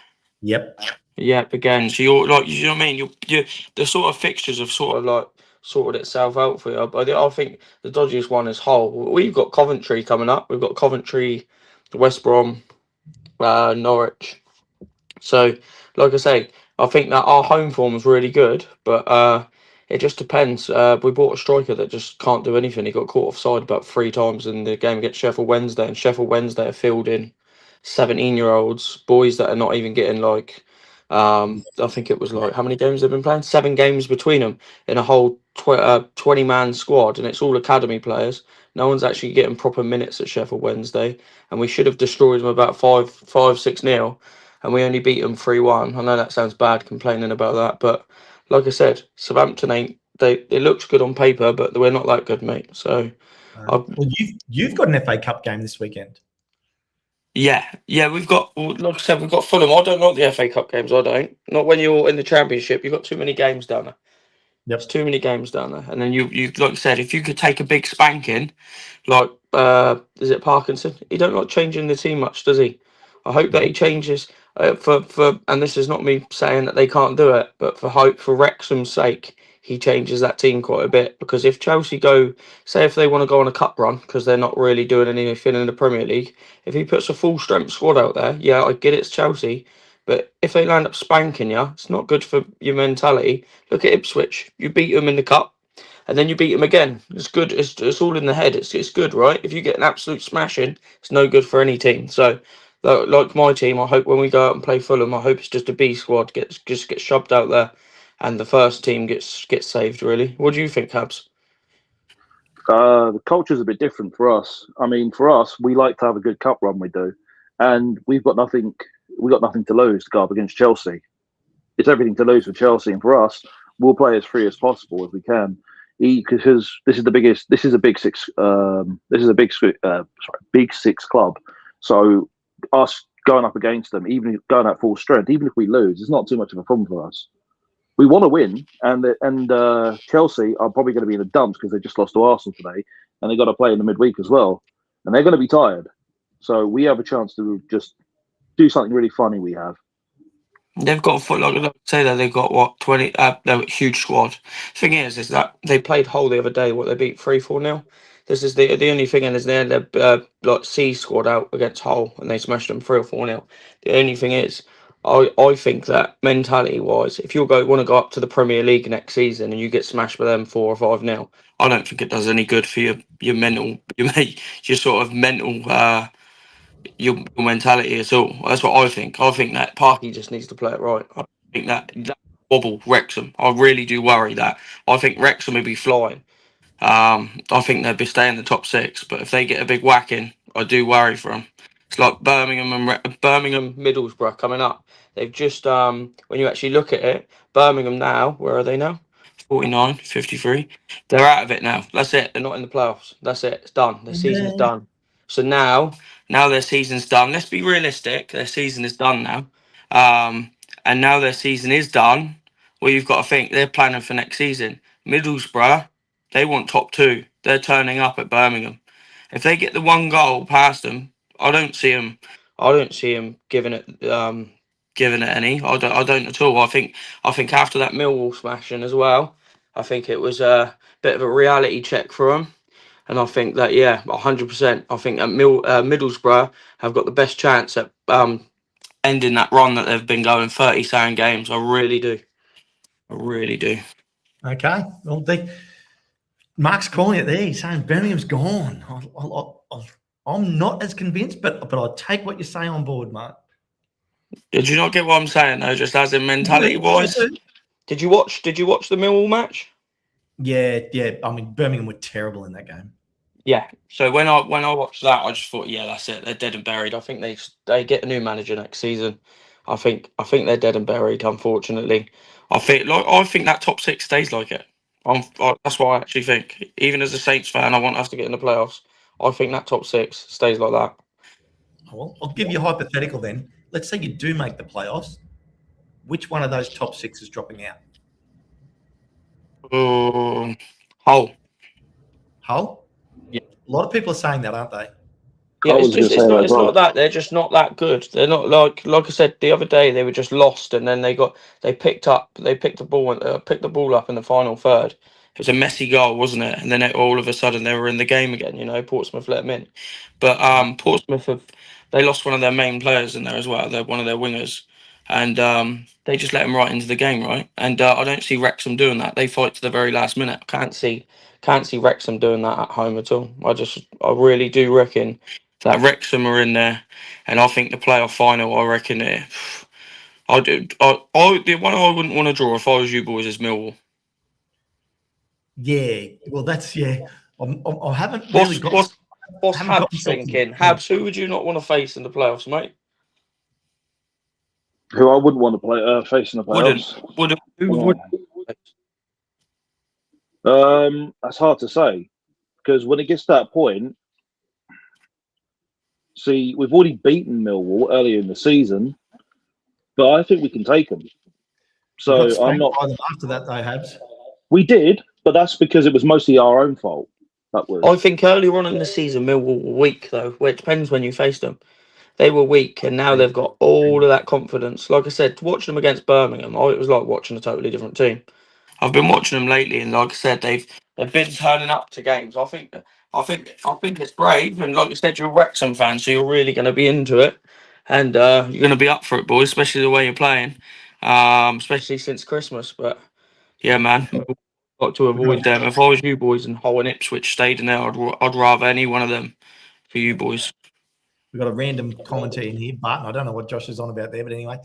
Yep. Yeah, again. So you're like, you know what I mean? You the sort of fixtures have sort of like sorted itself out for you. But I think the dodgiest one is Hull. We've got Coventry coming up. We've got Coventry, West Brom, Norwich. So, like I say, I think that our home form is really good, but it just depends. We bought a striker that just can't do anything. He got caught offside about 3 times in the game against Sheffield Wednesday, and Sheffield Wednesday are fielding 17-year-olds, boys that are not even getting like. I think it was like how many games they've been playing? 7 games between them in a whole 20-man squad, and it's all academy players. No one's actually getting proper minutes at Sheffield Wednesday, and we should have destroyed them about 5-6-0, and we only beat them 3-1. I know that sounds bad complaining about that, but like I said, Southampton ain't. It looks good on paper, but we're not that good, mate. So, Well, you've got an FA Cup game this weekend. Yeah, we've got, like I said, we've got Fulham. I don't like the FA Cup games. I don't. Not when you're in the Championship. You've got too many games down there. Yep. There's too many games down there, and then you like I said, if you could take a big spanking, like is it Parkinson? He don't like changing the team much, does he? I hope that he changes for and this is not me saying that they can't do it, but for Wrexham's sake, he changes that team quite a bit, because if Chelsea say if they want to go on a cup run because they're not really doing anything in the Premier League, if he puts a full strength squad out there, yeah, I get it's Chelsea, but if they land up spanking you, it's not good for your mentality. Look at Ipswich. You beat them in the cup, and then you beat them again. It's good. It's all in the head. It's good, right? If you get an absolute smashing, it's no good for any team. So, like my team, I hope when we go out and play Fulham, I hope it's just a B squad gets shoved out there, and the first team gets saved. Really, what do you think, Habs? The culture's a bit different for us. I mean, for us, we like to have a good cup run. We do, and we've got nothing. We got nothing to lose to go up against Chelsea. It's everything to lose for Chelsea, and for us, we'll play as free as possible as we can. Because this is the biggest. This is a big six. This is a big 6 club. So us going up against them, even going at full strength, even if we lose, it's not too much of a problem for us. We want to win, and Chelsea are probably going to be in the dumps because they just lost to Arsenal today, and they got to play in the midweek as well, and they're going to be tired. So we have a chance to just do something really funny. We have. They've got like I say that they've got what 20. They're a huge squad. Thing is that they played Hull the other day. What they beat 3-4-0. This is the only thing, and is they had their like C squad out against Hull, and they smashed them 3-4-0. The only thing is, I think that mentality wise, if you want to go up to the Premier League next season and you get smashed by them 4 or 5-0, I don't think it does any good for your mental your sort of mental your mentality at all. That's what I think. I think that Parky just needs to play it right. I think that wobble Wrexham. I really do worry that. I think Wrexham would be flying. I think they'd be staying in the top 6, but if they get a big whacking, I do worry for them. It's like Birmingham and Birmingham Middlesbrough coming up. They've just when you actually look at it, Birmingham now, where are they now? 49, 53. They're out of it now. That's it. They're not in the playoffs. That's it. It's done. Their season's Yeah. done. So now their season's done. Let's be realistic. Their season is done now. And now their season is done. Well, you've got to think they're planning for next season. Middlesbrough, they want top 2. They're turning up at Birmingham. If they get the one goal past them, I don't see them. I don't see them giving it any. I don't at all. I think after that Millwall smashing as well, I think it was a bit of a reality check for them. And I think that 100%. I think that Middlesbrough have got the best chance at ending that run that they've been going 30 games. I really do. I really do. Okay. Well, Mark's calling it there. He's saying Birmingham's gone. I'm not as convinced, but I'll take what you say on board, Mark. Did you not get what I'm saying though? Just as in mentality wise. Did you watch the Millwall match? Yeah. I mean, Birmingham were terrible in that game. Yeah. So when I watched that, I just thought, yeah, that's it. They're dead and buried. I think they get a new manager next season. I think they're dead and buried. Unfortunately, I think that top 6 stays like it. That's what I actually think. Even as a Saints fan, I want us to get in the playoffs. I think that top 6 stays like that. Well, I'll give you a hypothetical then. Let's say you do make the playoffs. Which one of those top 6 is dropping out? Hull. Hull? Yeah. A lot of people are saying that, aren't they? Yeah, it's not that they're just not that good. They're not like I said the other day. They were just lost, and then they picked the ball up in the final third. It was a messy goal, wasn't it? And then all of a sudden they were in the game again. You know, Portsmouth let them in, but Portsmouth they lost one of their main players in there as well. They're one of their wingers, and they just let them right into the game, right? And I don't see Wrexham doing that. They fight to the very last minute. Can't see Wrexham doing that at home at all. I really do reckon that Wrexham are in there, and I think the playoff final. I reckon it. The one I wouldn't want to draw if I was you boys is Millwall. Yeah, well, that's I haven't really got. What's Habs thinking? Habs, who would you not want to face in the playoffs, mate? Who I wouldn't want to face in the playoffs? That's hard to say, because when it gets to that point, see, we've already beaten Millwall earlier in the season, but I think we can take them. So I'm not. After that, they Habs. We did, but that's because it was mostly our own fault. That was. I think earlier on in the season, Millwall were weak though. Well, it depends when you faced them. They were weak, and now they've got all of that confidence. Like I said, watching them against Birmingham, it was like watching a totally different team. I've been watching them lately, and like I said, they've been turning up to games. I think it's brave, and like you said, you're a Wrexham fan, so you're really going to be into it, and you're going to be up for it, boys, especially the way you're playing, especially since Christmas. But yeah, man, we've got to avoid them. If I was you boys and Hull and Ipswich stayed in there, I'd rather any one of them for you boys. We've got a random commentator in here, Barton. I don't know what Josh is on about there, but anyway.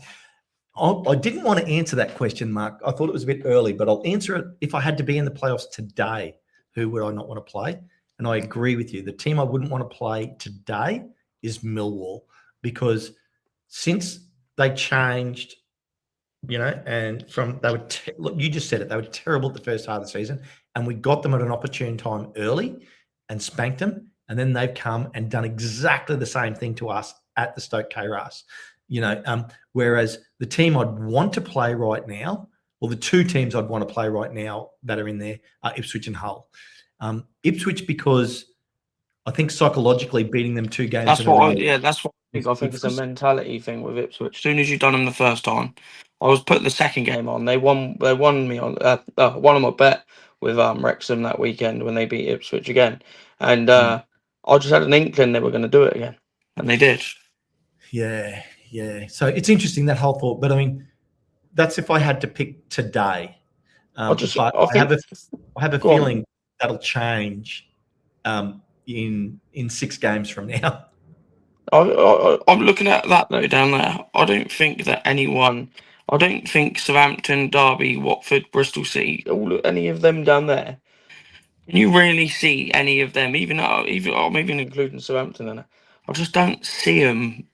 I didn't want to answer that question, Mark. I thought it was a bit early, but I'll answer it. If I had to be in the playoffs today, who would I not want to play? And I agree with you. The team I wouldn't want to play today is Millwall, because since they changed, and look, you just said it, they were terrible at the first half of the season, and we got them at an opportune time early and spanked them. And then they've come and done exactly the same thing to us at the Stoke K-Ras. Whereas the team I'd want to play right now, well, the two teams I'd want to play right now that are in there are Ipswich and Hull. Ipswich, because I think psychologically beating them 2 games. That's what I think it's a mentality thing with Ipswich. As soon as you've done them the first time, I was putting the second game on. They won me on my bet with Wrexham that weekend when they beat Ipswich again, and I just had an inkling they were going to do it again, and they did. Yeah. So it's interesting, that whole thought. But I mean, that's if I had to pick today. I have a feeling that'll change in 6 games from now. I'm looking at that though down there. I don't think Southampton, Derby, Watford, Bristol City, any of them down there. Can you really see any of them? Even maybe including Southampton in it. I just don't see them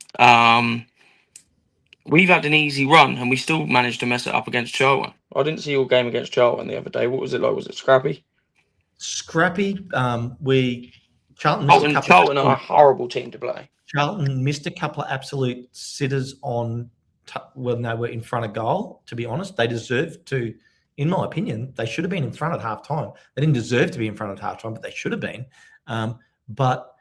we've had an easy run and we still managed to mess it up against Charlton. I didn't see your game against Charlton the other day. What was it like? Was it scrappy? Scrappy. Charlton missed a couple. Charlton are a horrible team to play. Charlton missed a couple of absolute sitters on when they were in front of goal. To be honest, they deserved to. In my opinion, they should have been in front at halftime. They didn't deserve to be in front at halftime, but they should have been. But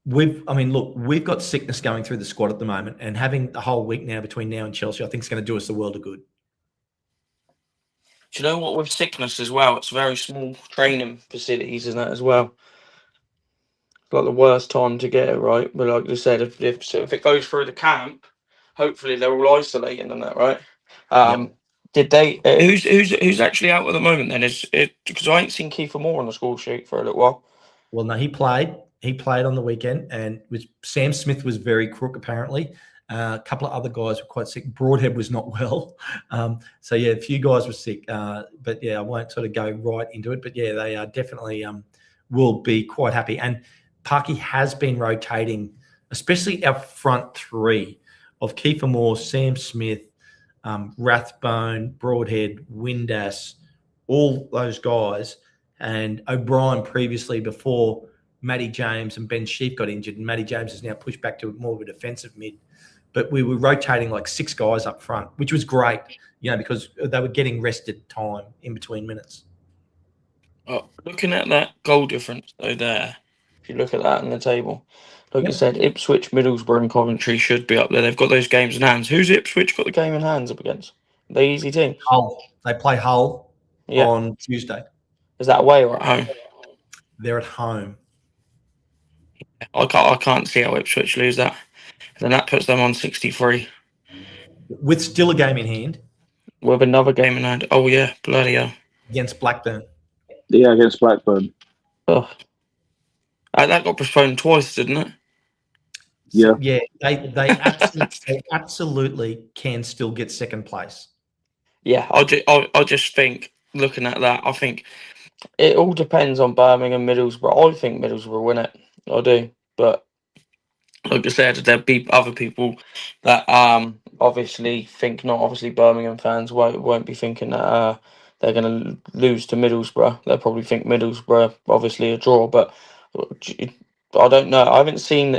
we've got sickness going through the squad at the moment, and having the whole week now between now and Chelsea, I think is going to do us the world of good. Do you know what? With sickness as well, it's very small training facilities, isn't it, as well? It's like the worst time to get it, right? But like you said, if it goes through the camp, hopefully they're all isolating and that, right? Yep. Did they? Who's actually out at the moment? Then is it because I ain't seen Kiefer Moore on the score sheet for a little while. Well, no, he played. He played on the weekend, and Sam Smith was very crook apparently. A couple of other guys were quite sick. Broadhead was not well. So yeah, a few guys were sick. But yeah, I won't sort of go right into it. But yeah, they are definitely will be quite happy. And Parky has been rotating, especially our front three of Kiefer Moore, Sam Smith, Rathbone, Broadhead, Windass, all those guys, and O'Brien previously before Matty James and Ben Sheaf got injured, and Matty James is now pushed back to more of a defensive mid. But we were rotating like 6 guys up front, which was great, because they were getting rested time in between minutes. Oh, looking at that goal difference though there, if you look at that in the table, like you said, Ipswich, Middlesbrough and Coventry should be up there. They've got those games in hands. Who's Ipswich got the game in hands up against? Are they easy teams? Hull. They play Hull on Tuesday. Is that away or at home? They're at home. I can't see how Ipswich lose that. And then that puts them on 63. With still a game in hand. With another game in hand. Oh, yeah. Bloody hell. Against Blackburn. Yeah, against Blackburn. Oh. That got postponed twice, didn't it? Yeah. Yeah, they absolutely can still get second place. Yeah, I just think, looking at that, I think it all depends on Birmingham, Middlesbrough. I think Middlesbrough win it. I do. But like I said, there'll be other people that obviously think not. Obviously, Birmingham fans won't be thinking that they're going to lose to Middlesbrough. They'll probably think Middlesbrough, obviously a draw. But I don't know. I haven't seen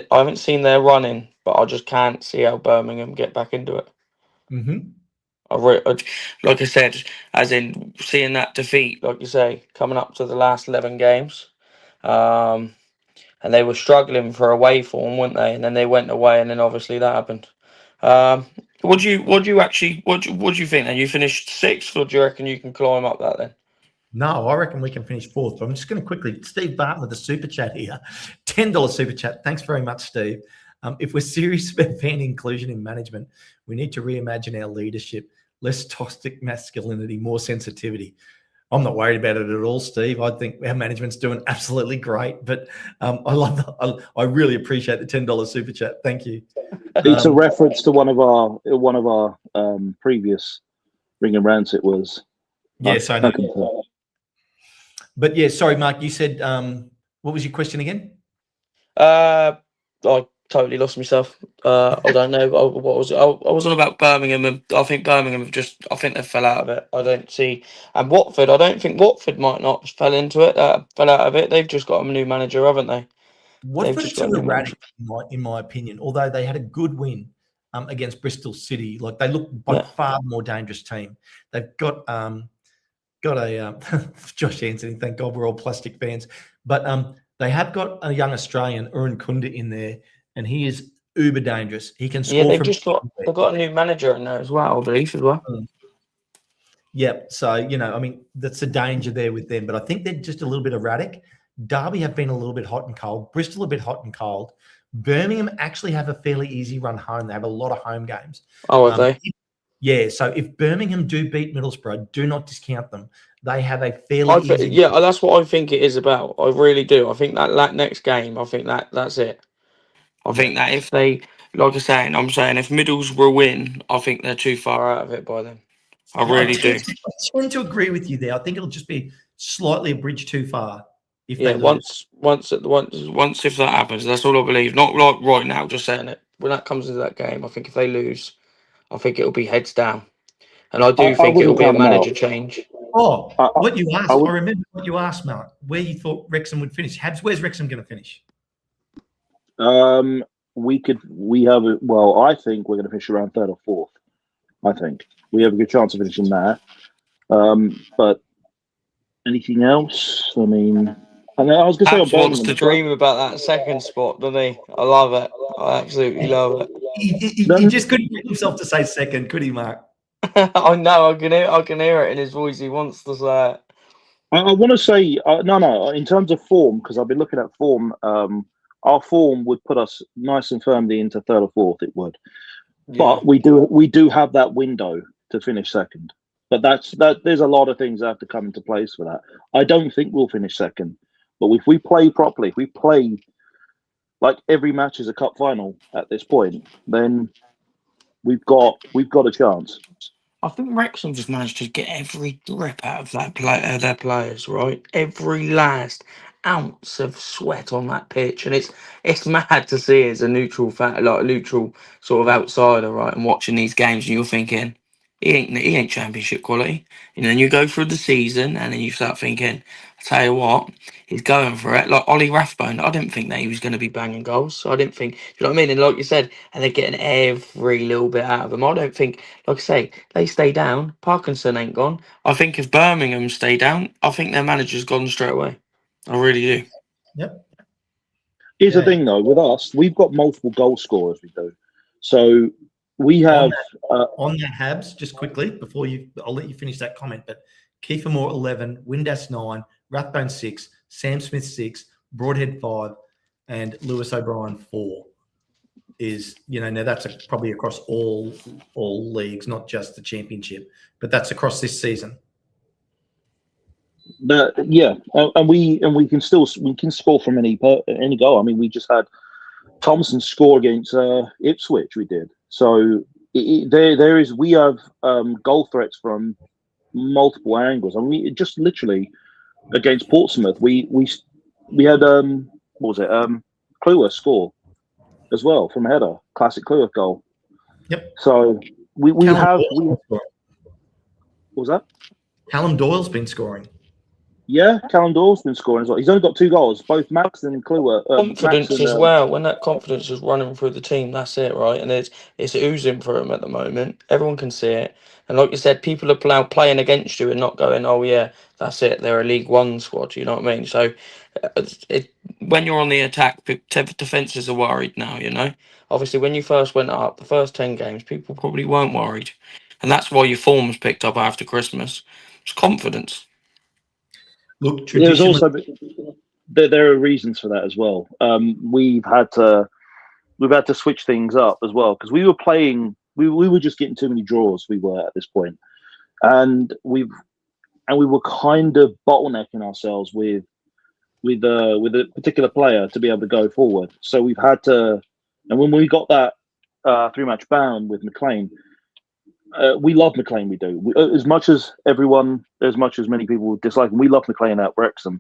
their running, but I just can't see how Birmingham get back into it. Mm-hmm. Like I said, as in seeing that defeat, like you say, coming up to the last 11 games. And they were struggling for away form, weren't they? And then they went away, and then obviously that happened. What do you think? Then you finished 6th, or do you reckon you can climb up that then? No, I reckon we can finish 4th. But I'm just going to quickly, Steve Barton with the super chat here, $10 super chat. Thanks very much, Steve. If we're serious about fan inclusion in management, we need to reimagine our leadership. Less toxic masculinity, more sensitivity. I'm not worried about it at all, Steve. I think our management's doing absolutely great. But I really appreciate the $10 super chat. Thank you. It's a reference to one of our previous Ring and Rants. It was. Yes, I know. But yeah, sorry, Mark. You said what was your question again? I totally lost myself. I don't know. What was it? I was on about Birmingham, and I think Birmingham I think they fell out of it. I don't see. And Watford, I don't think Watford might not fell into it. Fell out of it. They've just got a new manager, haven't they? Watford are too erratic, in my opinion. Although they had a good win against Bristol City, like they look by far more dangerous team. They've got a Josh Anthony. Thank God we're all plastic fans, but they have got a young Australian, Pundit, in there. And he is uber dangerous. He can score. Yeah, they've got a new manager in there as well, I believe, as well. Yeah, so that's a danger there with them. But I think they're just a little bit erratic. Derby have been a little bit hot and cold. Bristol a bit hot and cold. Birmingham actually have a fairly easy run home. They have a lot of home games. Oh, are they? Yeah. So if Birmingham do beat Middlesbrough, do not discount them. They have a fairly easy. Yeah, that's what I think it is about. I really do. I think that next game. I think that's it. I think that if they, like I'm saying, if Middlesbrough win, I think they're too far out of it by then. I really do. I tend to agree with you there. I think it'll just be slightly a bridge too far. If they lose. once if that happens, that's all I believe. Not like right now, just saying it. When that comes into that game, I think if they lose, I think it'll be heads down. And I do I think it'll wouldn't be a count them out. manager change. Oh, what you asked. I would- remember what you asked, Mark, where you thought Wrexham would finish. Habs, where's Wrexham going to finish? I think we're going to finish around third or fourth. I think we have a good chance of finishing there. But anything else? I mean, I was going to say on Habs wants Birmingham. to dream about that second spot, doesn't he? I love it. I absolutely love it. He just couldn't get himself to say second, could he, Mark? I know. I can hear it in his voice. He wants to say it. I want to say no. In terms of form, because I've been looking at form. Our form would put us nice and firmly into third or fourth. It would, but we do have that window to finish second. But there's a lot of things that have to come into place for that. I don't think we'll finish second, but if we play properly, if we play like every match is a cup final at this point, then we've got a chance. I think Wrexham just managed to get every rip out of their players, right? Every last ounce of sweat on that pitch, and it's mad to see as a neutral sort of outsider, right? And watching these games, and you're thinking he ain't championship quality. And then you go through the season, and then you start thinking, I tell you what, he's going for it. Like Ollie Rathbone, I didn't think that he was going to be banging goals. So I didn't think, you know what I mean? And like you said, and they're getting every little bit out of him. I don't think, like I say, they stay down. Parkinson ain't gone. I think if Birmingham stay down, I think their manager's gone straight away. I really do. Yep. Here's the thing, though, with us, we've got multiple goal scorers. We do. So we have on that Habs, just quickly before I'll let you finish that comment. But Kiefer Moore 11, Windass 9, Rathbone 6, Sam Smith 6, Broadhead 5, and Lewis O'Brien 4. Now that's probably across all leagues, not just the championship, but that's across this season. And we can score from any goal. I mean, we just had Thompson score against Ipswich. We did. So we have goal threats from multiple angles. I mean, just literally against Portsmouth, we had Kluwer score as well from a header, classic Kluwer goal. Yep. So we have. What was that? Callum Doyle's been scoring. Yeah, Callum Doyle's been scoring as well. He's only got 2 goals, both Max and Kluwer. Confidence as well. When that confidence is running through the team, that's it, right? And it's oozing for him at the moment. Everyone can see it. And like you said, people are now playing against you and not going, oh, yeah, that's it. They're a League One squad. You know what I mean? So when you're on the attack, defences are worried now, you know? Obviously, when you first went up, the first 10 games, people probably weren't worried. And that's why your form's picked up after Christmas. It's confidence. Look, there's also there are reasons for that as well. We've had to switch things up as well because we were playing. We were just getting too many draws. We were at this point, and we were kind of bottlenecking ourselves with a particular player to be able to go forward. So we've had to, and when we got that 3-match ban with McLean. We love McLean. We do. As much as many people dislike him, we love McLean at Wrexham.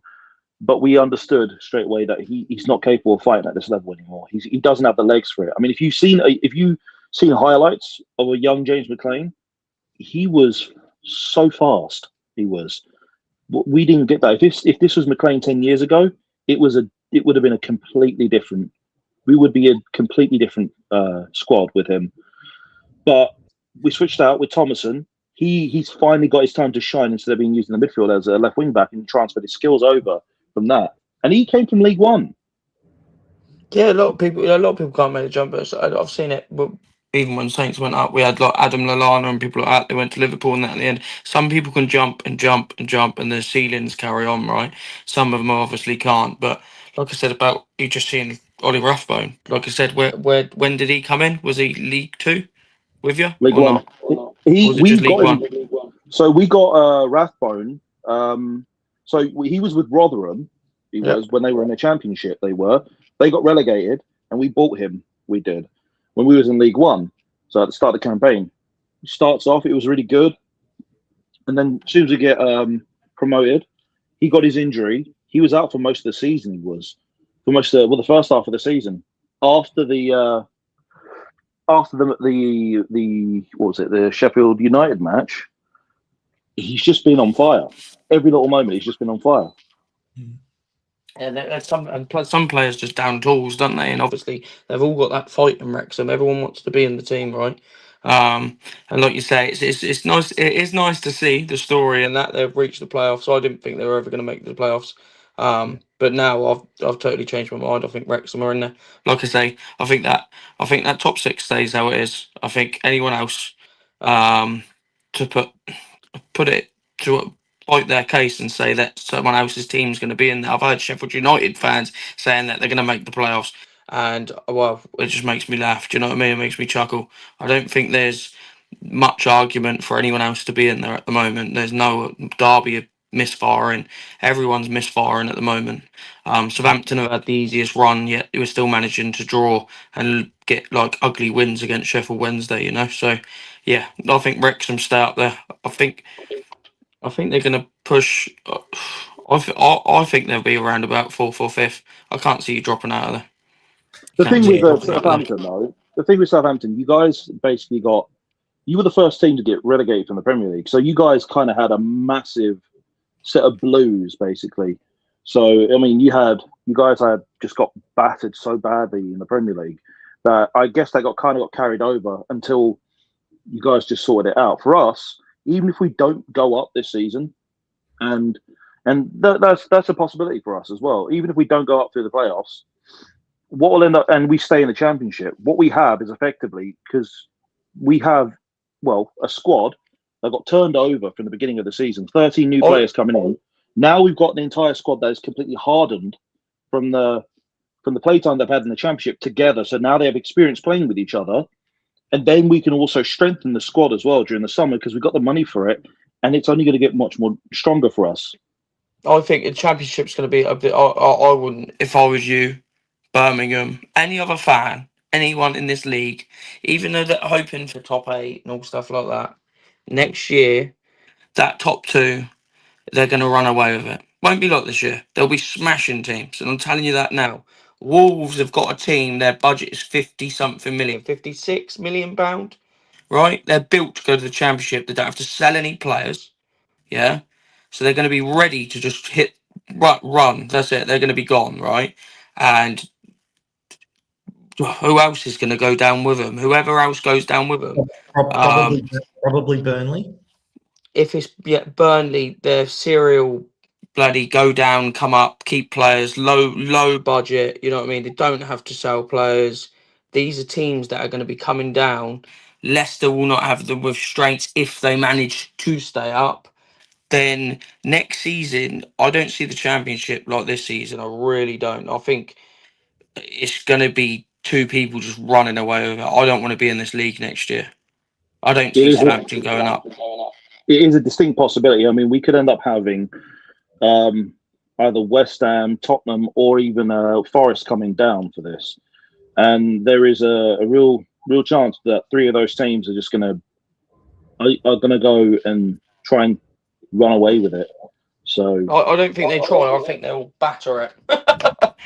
But we understood straight away that he's not capable of fighting at this level anymore. He doesn't have the legs for it. I mean, if you've seen highlights of a young James McLean, he was so fast. He was. We didn't get that. If this was McLean 10 years ago, it would have been a completely different. We would be a completely different squad with him. But we switched out with Thomason. He's finally got his time to shine instead of being used in the midfield as a left wing back and transferred his skills over from that. And he came from League One. Yeah, a lot of people can't make the jump. I've seen it. Even when Saints went up, we had like Adam Lallana and people like that. They went to Liverpool and that at the end. Some people can jump and jump and jump, and their ceilings carry on, right? Some of them obviously can't. But like I said about you just seeing Ollie Rathbone. Like I said, when did he come in? Was he League Two with you? League One. We got him. So we got Rathbone. So he was with Rotherham. He was when they were in the Championship. They got relegated, and we bought him. We did when we was in League One. So at the start of the campaign, he starts off. It was really good, and then as soon as we get promoted, he got his injury. He was out for most of the season. He was for most of the first half of the season. After the after the what was it, the Sheffield United match, he's just been on fire. Every little moment, he's just been on fire. Yeah, there's some players just down tools, don't they? And obviously they've all got that fight in Wrexham. Everyone wants to be in the team, right? And like you say, it's nice. It is nice to see the story and that they've reached the playoffs. I didn't think they were ever going to make the playoffs, but now I've totally changed my mind. I think Wrexham are in there. Like I say, I think that top six stays how it is. I think anyone else, to put it to fight their case and say that someone else's team's going to be in there. I've heard Sheffield United fans saying that they're going to make the playoffs, and well, it just makes me laugh. Do you know what I mean? It makes me chuckle. I don't think there's much argument for anyone else to be in there at the moment. There's no Derby misfiring. Everyone's misfiring at the moment. Southampton have had the easiest run, yet they were still managing to draw and get like ugly wins against Sheffield Wednesday. You know, so yeah, I think Wrexham stay up there. I think they're going to push. I think they'll be around about fourth or fifth. I can't see you dropping out of there. The thing with Southampton, though, you guys basically you were the first team to get relegated from the Premier League. So you guys kind of had a massive set of blues, basically. So, I mean, you guys had just got battered so badly in the Premier League that I guess they got carried over until you guys just sorted it out. For us, even if we don't go up this season, and that's a possibility for us as well. Even if we don't go up through the playoffs, what will end up, and we stay in the Championship, what we have is effectively, because we have, well, a squad that got turned over from the beginning of the season, 13 new players coming in. Now we've got an entire squad that is completely hardened from the playtime they've had in the Championship together. So now they have experience playing with each other. And then we can also strengthen the squad as well during the summer because we've got the money for it. And it's only going to get much more stronger for us. I think the Championship's going to be a bit. I wouldn't, if I was you, Birmingham, any other fan, anyone in this league, even though they're hoping for top 8 and all stuff like that, next year, that top 2, they're going to run away with it. Won't be like this year. They'll be smashing teams. And I'm telling you that now. Wolves have got a team, their budget is 50-something million, £56 million, right? They're built to go to the Championship. They don't have to sell any players, yeah? So they're going to be ready to just run. That's it. They're going to be gone, right? And who else is going to go down with them? Whoever else goes down with them. Probably Burnley. If it's Burnley, they're serial bloody go down, come up, keep players, low budget. You know what I mean? They don't have to sell players. These are teams that are going to be coming down. Leicester will not have the restraints if they manage to stay up. Then next season, I don't see the Championship like this season. I really don't. I think it's going to be 2 people just running away with it. I don't want to be in this league next year. I don't see Southampton going up. It is a distinct possibility. I mean, we could end up having either West Ham, Tottenham, or even Forest coming down for this. And there is a real chance that 3 of those teams are just going to go and try and run away with it. So I don't think they try. I think they'll batter it.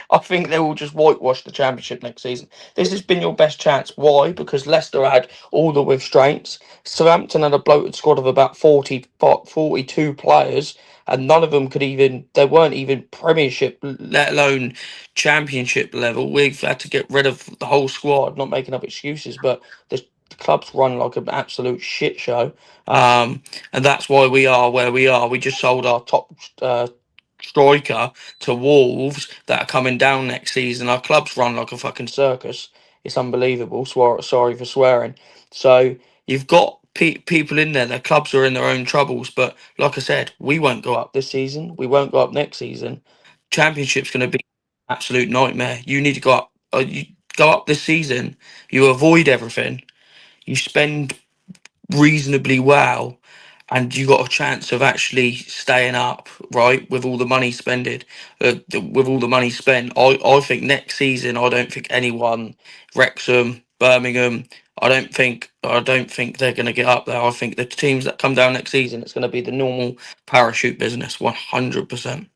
I think they will just whitewash the Championship next season. This has been your best chance. Why? Because Leicester had all the restraints. Southampton had a bloated squad of about 42 players, and none of them they weren't even Premiership, let alone Championship level. We've had to get rid of the whole squad, not making up excuses, but the club's run like an absolute shit show. And that's why we are where we are. We just sold our top striker to Wolves that are coming down next season. Our club's run like a fucking circus. It's unbelievable. Sorry for swearing. So you've got people in there. Their clubs are in their own troubles. But like I said, we won't go up this season. We won't go up next season. Championship's going to be an absolute nightmare. You need to go up. You go up this season. You avoid everything. You spend reasonably well, and you got a chance of actually staying up, right? With all the money spent, I think next season, I don't think anyone, Wrexham, Birmingham, I don't think they're going to get up there. I think the teams that come down next season, it's going to be the normal parachute business, 100%.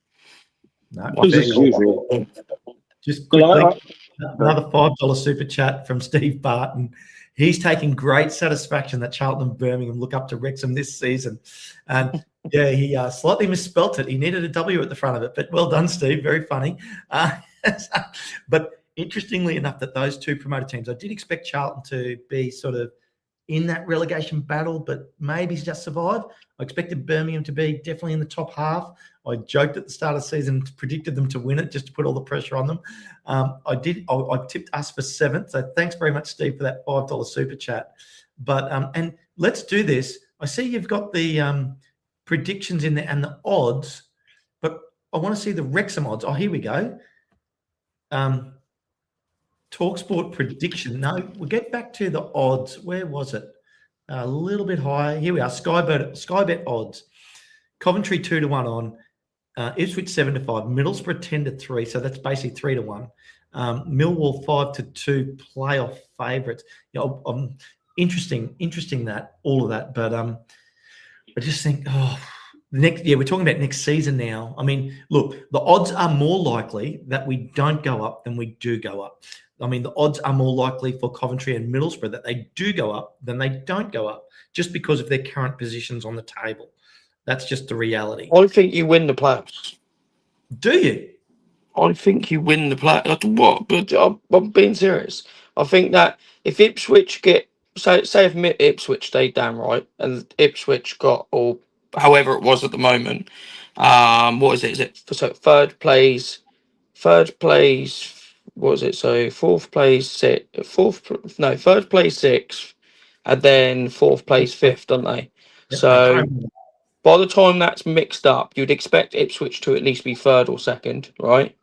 Just quickly, another $5 super chat from Steve Barton. He's taking great satisfaction that Charlton and Birmingham look up to Wrexham this season. And yeah, he slightly misspelt it. He needed a W at the front of it, but well done, Steve. Very funny. But interestingly enough, that those two promoted teams, I did expect Charlton to be sort of in that relegation battle, but maybe just survive. I expected Birmingham to be definitely in the top half. I joked at the start of the season, predicted them to win it just to put all the pressure on them. I tipped us for 7th. So thanks very much, Steve, for that $5 super chat. But and let's do this. I see you've got the predictions in there and the odds, but I want to see the Wrexham odds. Oh, here we go. TalkSport prediction. No, we'll get back to the odds. Where was it? A little bit higher. Here we are. Sky Bet odds. Coventry 2-1 on. Ipswich 7-5. Middlesbrough 10-3. So that's basically 3-1. Millwall 5-2. Playoff favourites. Interesting that all of that. But I just think we're talking about next season now. I mean, look, the odds are more likely that we don't go up than we do go up. I mean, the odds are more likely for Coventry and Middlesbrough that they do go up than they don't go up, just because of their current positions on the table. That's just the reality. I think you win the playoffs. Do you? I think you win the playoffs. What? But I'm being serious. I think that if Ipswich say if Ipswich stayed down, right, and Ipswich got, or however it was at the moment, what is it? Is it so third place? What was it? So third place 6th, and then fourth place 5th, don't they? Yep. So by the time that's mixed up, you'd expect Ipswich to at least be 3rd or 2nd, right?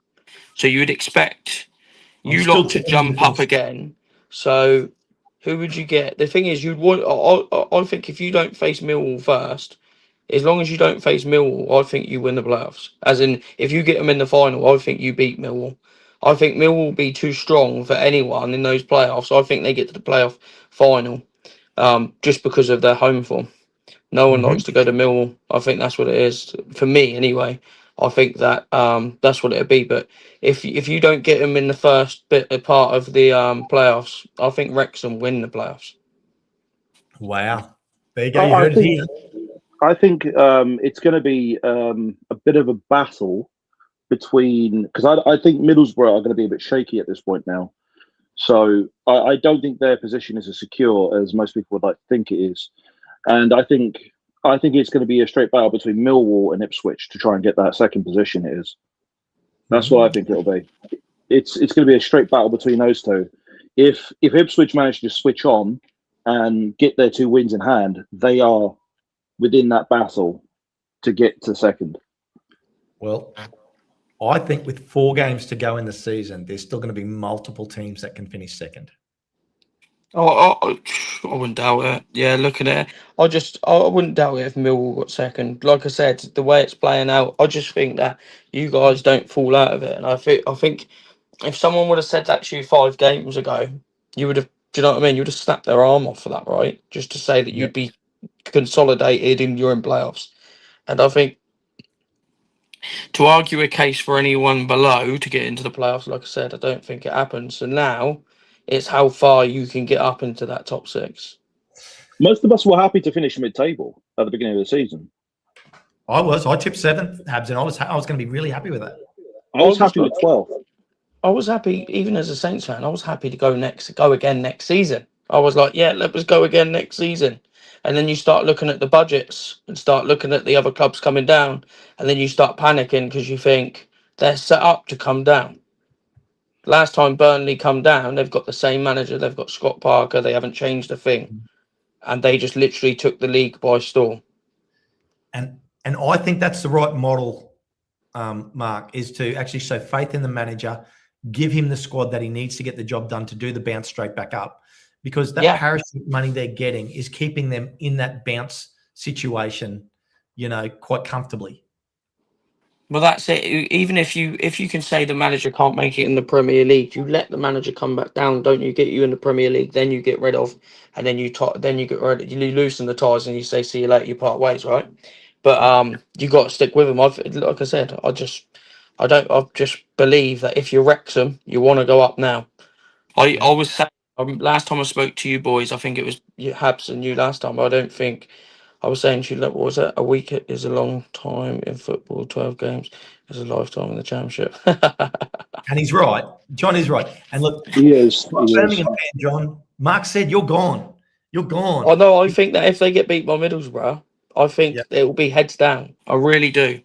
So you would expect you lot to jump up again. So who would you get? The thing is, you'd want. I think if you don't face Millwall first, as long as you don't face Millwall, I think you win the playoffs. As in, if you get them in the final, I think you beat Millwall. I think Millwall will be too strong for anyone in those playoffs. I think they get to the playoff final, just because of their home form. No one likes to go to Millwall. I think that's what it is for me, anyway. I think that that's what it'd be. But if you don't get them in the first part of the playoffs, I think Wrexham win the playoffs. Wow, there you go. You heard it here. I think it's going to be a bit of a battle between, because I think Middlesbrough are going to be a bit shaky at this point now. So I don't think their position is as secure as most people would like to think it is. And I think it's going to be a straight battle between Millwall and Ipswich to try and get that second position. It is. That's what I think it'll be. It's going to be a straight battle between those two. If Ipswich manage to switch on and get their 2 wins in hand, they are within that battle to get to second. Well, I think with 4 games to go in the season, there's still going to be multiple teams that can finish second. I wouldn't doubt it. Yeah, looking at it, I wouldn't doubt it if Millwall got second. Like I said, the way it's playing out, I just think that you guys don't fall out of it. And I think if someone would have said that to you 5 games ago, you would have. Do you know what I mean? You would have snapped their arm off for that, right? Just to say that you'd be consolidated and you're in playoffs. And I think to argue a case for anyone below to get into the playoffs, like I said, I don't think it happens. So now it's how far you can get up into that top 6. Most of us were happy to finish mid-table at the beginning of the season. I tipped 7th, Habs, and I was going to be really happy with that. I was happy with 12th. I was happy, even as a Saints fan, I was happy to go again next season. I was like, yeah, let us go again next season. And then you start looking at the budgets and start looking at the other clubs coming down. And then you start panicking because you think they're set up to come down. Last time Burnley come down, they've got the same manager. They've got Scott Parker. They haven't changed a thing. And they just literally took the league by storm. And I think that's the right model, Mark, is to actually show faith in the manager, give him the squad that he needs to get the job done to do the bounce straight back up. Because that parachute money they're getting is keeping them in that bounce situation, quite comfortably. Well, that's it. Even if you can say the manager can't make it in the Premier League, you let the manager come back down, don't you? Get you in the Premier League, then you get rid of, and then you loosen the ties, and you say, "See you later." You part ways, right? But you got to stick with them. Like I said, I just believe that if you're Wrexham, you want to go up now. I Last time I spoke to you boys, I think it was Habs and you last time. I don't think I was saying to you, what was it? A week is a long time in football. 12 games is a lifetime in the Championship. And he's right. John is right. And look, He is. Birmingham fan, John. Mark said you're gone. You're gone. I know. I think that if they get beat by Middlesbrough, I think it will be heads down. I really do.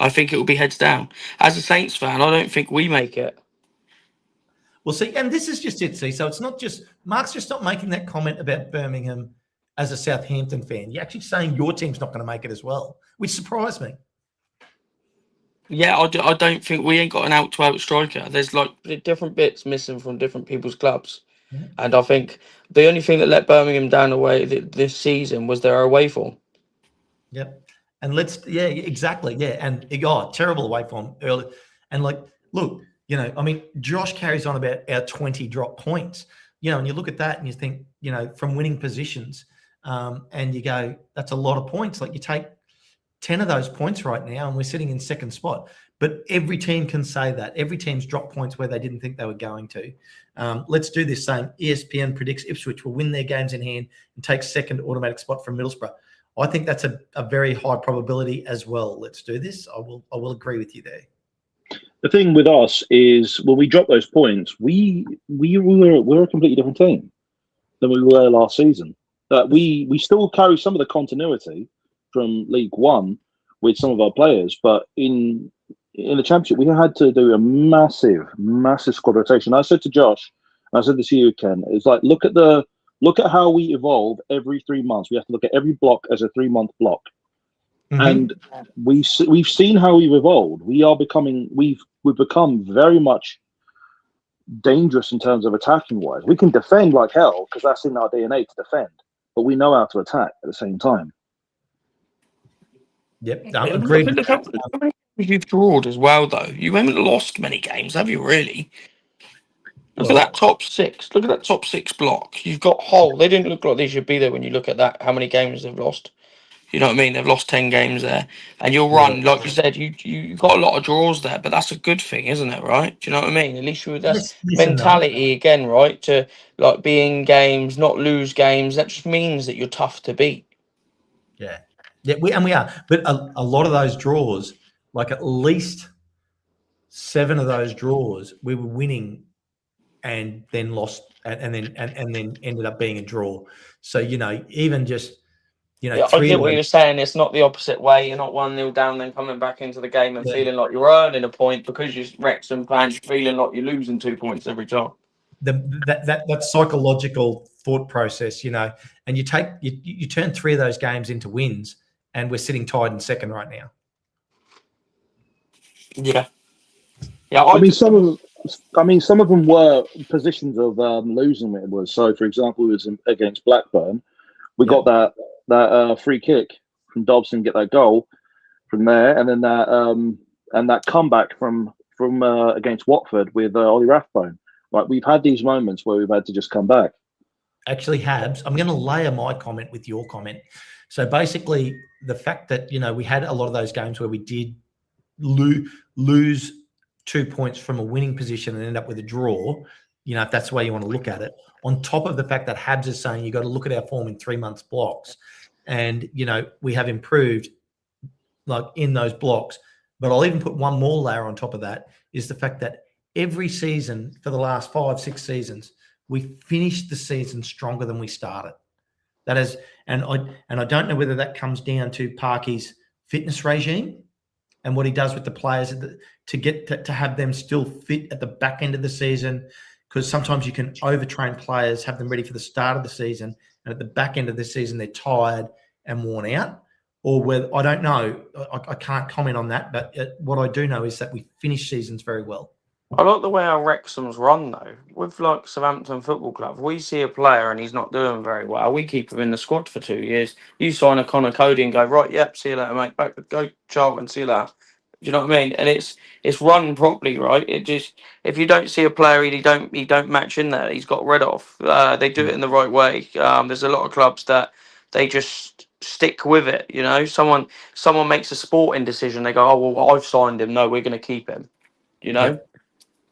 I think it will be heads down. As a Saints fan, I don't think we make it. Well, see, and this is just it. See, so it's not just Mark's just not making that comment about Birmingham as a Southampton fan. You're actually saying your team's not going to make it as well, which surprised me. Yeah, I don't think we ain't got an out-to-out striker. There's like different bits missing from different people's clubs. Yeah. And I think the only thing that let Birmingham down away this season was their away form. Yep. And exactly. Yeah. And terrible away form early. And like, look, I mean, Josh carries on about our 20 drop points, and you look at that and you think, from winning positions, and you go, that's a lot of points. Like you take 10 of those points right now and we're sitting in second spot. But every team can say that. Every team's dropped points where they didn't think they were going to. Let's do this same. ESPN predicts Ipswich will win their games in hand and take second automatic spot from Middlesbrough. I think that's a very high probability as well. Let's do this. I will agree with you there. The thing with us is when we drop those points, we're a completely different team than we were last season. We still carry some of the continuity from League One with some of our players, but in the Championship we had to do a massive squad rotation. I said to Josh, and I said this to you, Ken, it's like look at how we evolve every 3 months. We have to look at every block as a 3-month block. Mm-hmm. And we've seen how we've evolved. We've become very much dangerous in terms of attacking wise. We can defend like hell because that's in our DNA to defend, but we know how to attack at the same time. Yep, I agree. You've drawed as well, though. You haven't lost many games, have you? Really? Look at that top six. Look at that top six block. You've got Hull. They didn't look like they should be there when you look at that. How many games they've lost? You know what I mean? They've lost 10 games there, and you'll run like you said. You got a lot of draws there, but that's a good thing, isn't it? Right? Do you know what I mean? At least that's mentality again, right? To like be in games, not lose games. That just means that you're tough to beat. Yeah, we are. But a lot of those draws, like at least 7 of those draws, we were winning, and then lost, and then ended up being a draw. So even just. I get what you're saying. It's not the opposite way. You're not 1-0 down, then coming back into the game and feeling like you're earning a point because you're Wrexham fans, feeling like you're losing 2 points every time. That psychological thought process, and you turn 3 of those games into wins, and we're sitting tied in second right now. Yeah. I mean, some of them were positions of losing. It was so. For example, it was against Blackburn. We got that free kick from Dobson, get that goal from there, and then that comeback from against Watford with Ollie Rathbone. Like we've had these moments where we've had to just come back. Actually, Habs, I'm going to layer my comment with your comment. So basically, the fact that we had a lot of those games where we did lose 2 points from a winning position and end up with a draw. If that's the way you want to look at it. On top of the fact that Habs is saying you got to look at our form in 3 months blocks, and we have improved like in those blocks. But I'll even put one more layer on top of that is the fact that every season for the last 5-6 seasons we finished the season stronger than we started. That is, and I don't know whether that comes down to Parky's fitness regime and what he does with the players to get to have them still fit at the back end of the season. Because sometimes you can overtrain players, have them ready for the start of the season, and at the back end of the season they're tired and worn out. Or whether I don't know, I can't comment on that. But what I do know is that we finish seasons very well. I like the way our Wrexham's run though. With like Southampton Football Club, we see a player and he's not doing very well. We keep him in the squad for 2 years. You sign a Connor Cody and go right, yep, see you later, mate. Back, go Charlton, see you later. Do you know what I mean? And it's run properly, right? It just if you don't see a player he don't match in there, he's got rid of. They do it in the right way. There's a lot of clubs that they just stick with it. Someone makes a sporting decision, they go, oh well, I've signed him. No, we're going to keep him. Yep.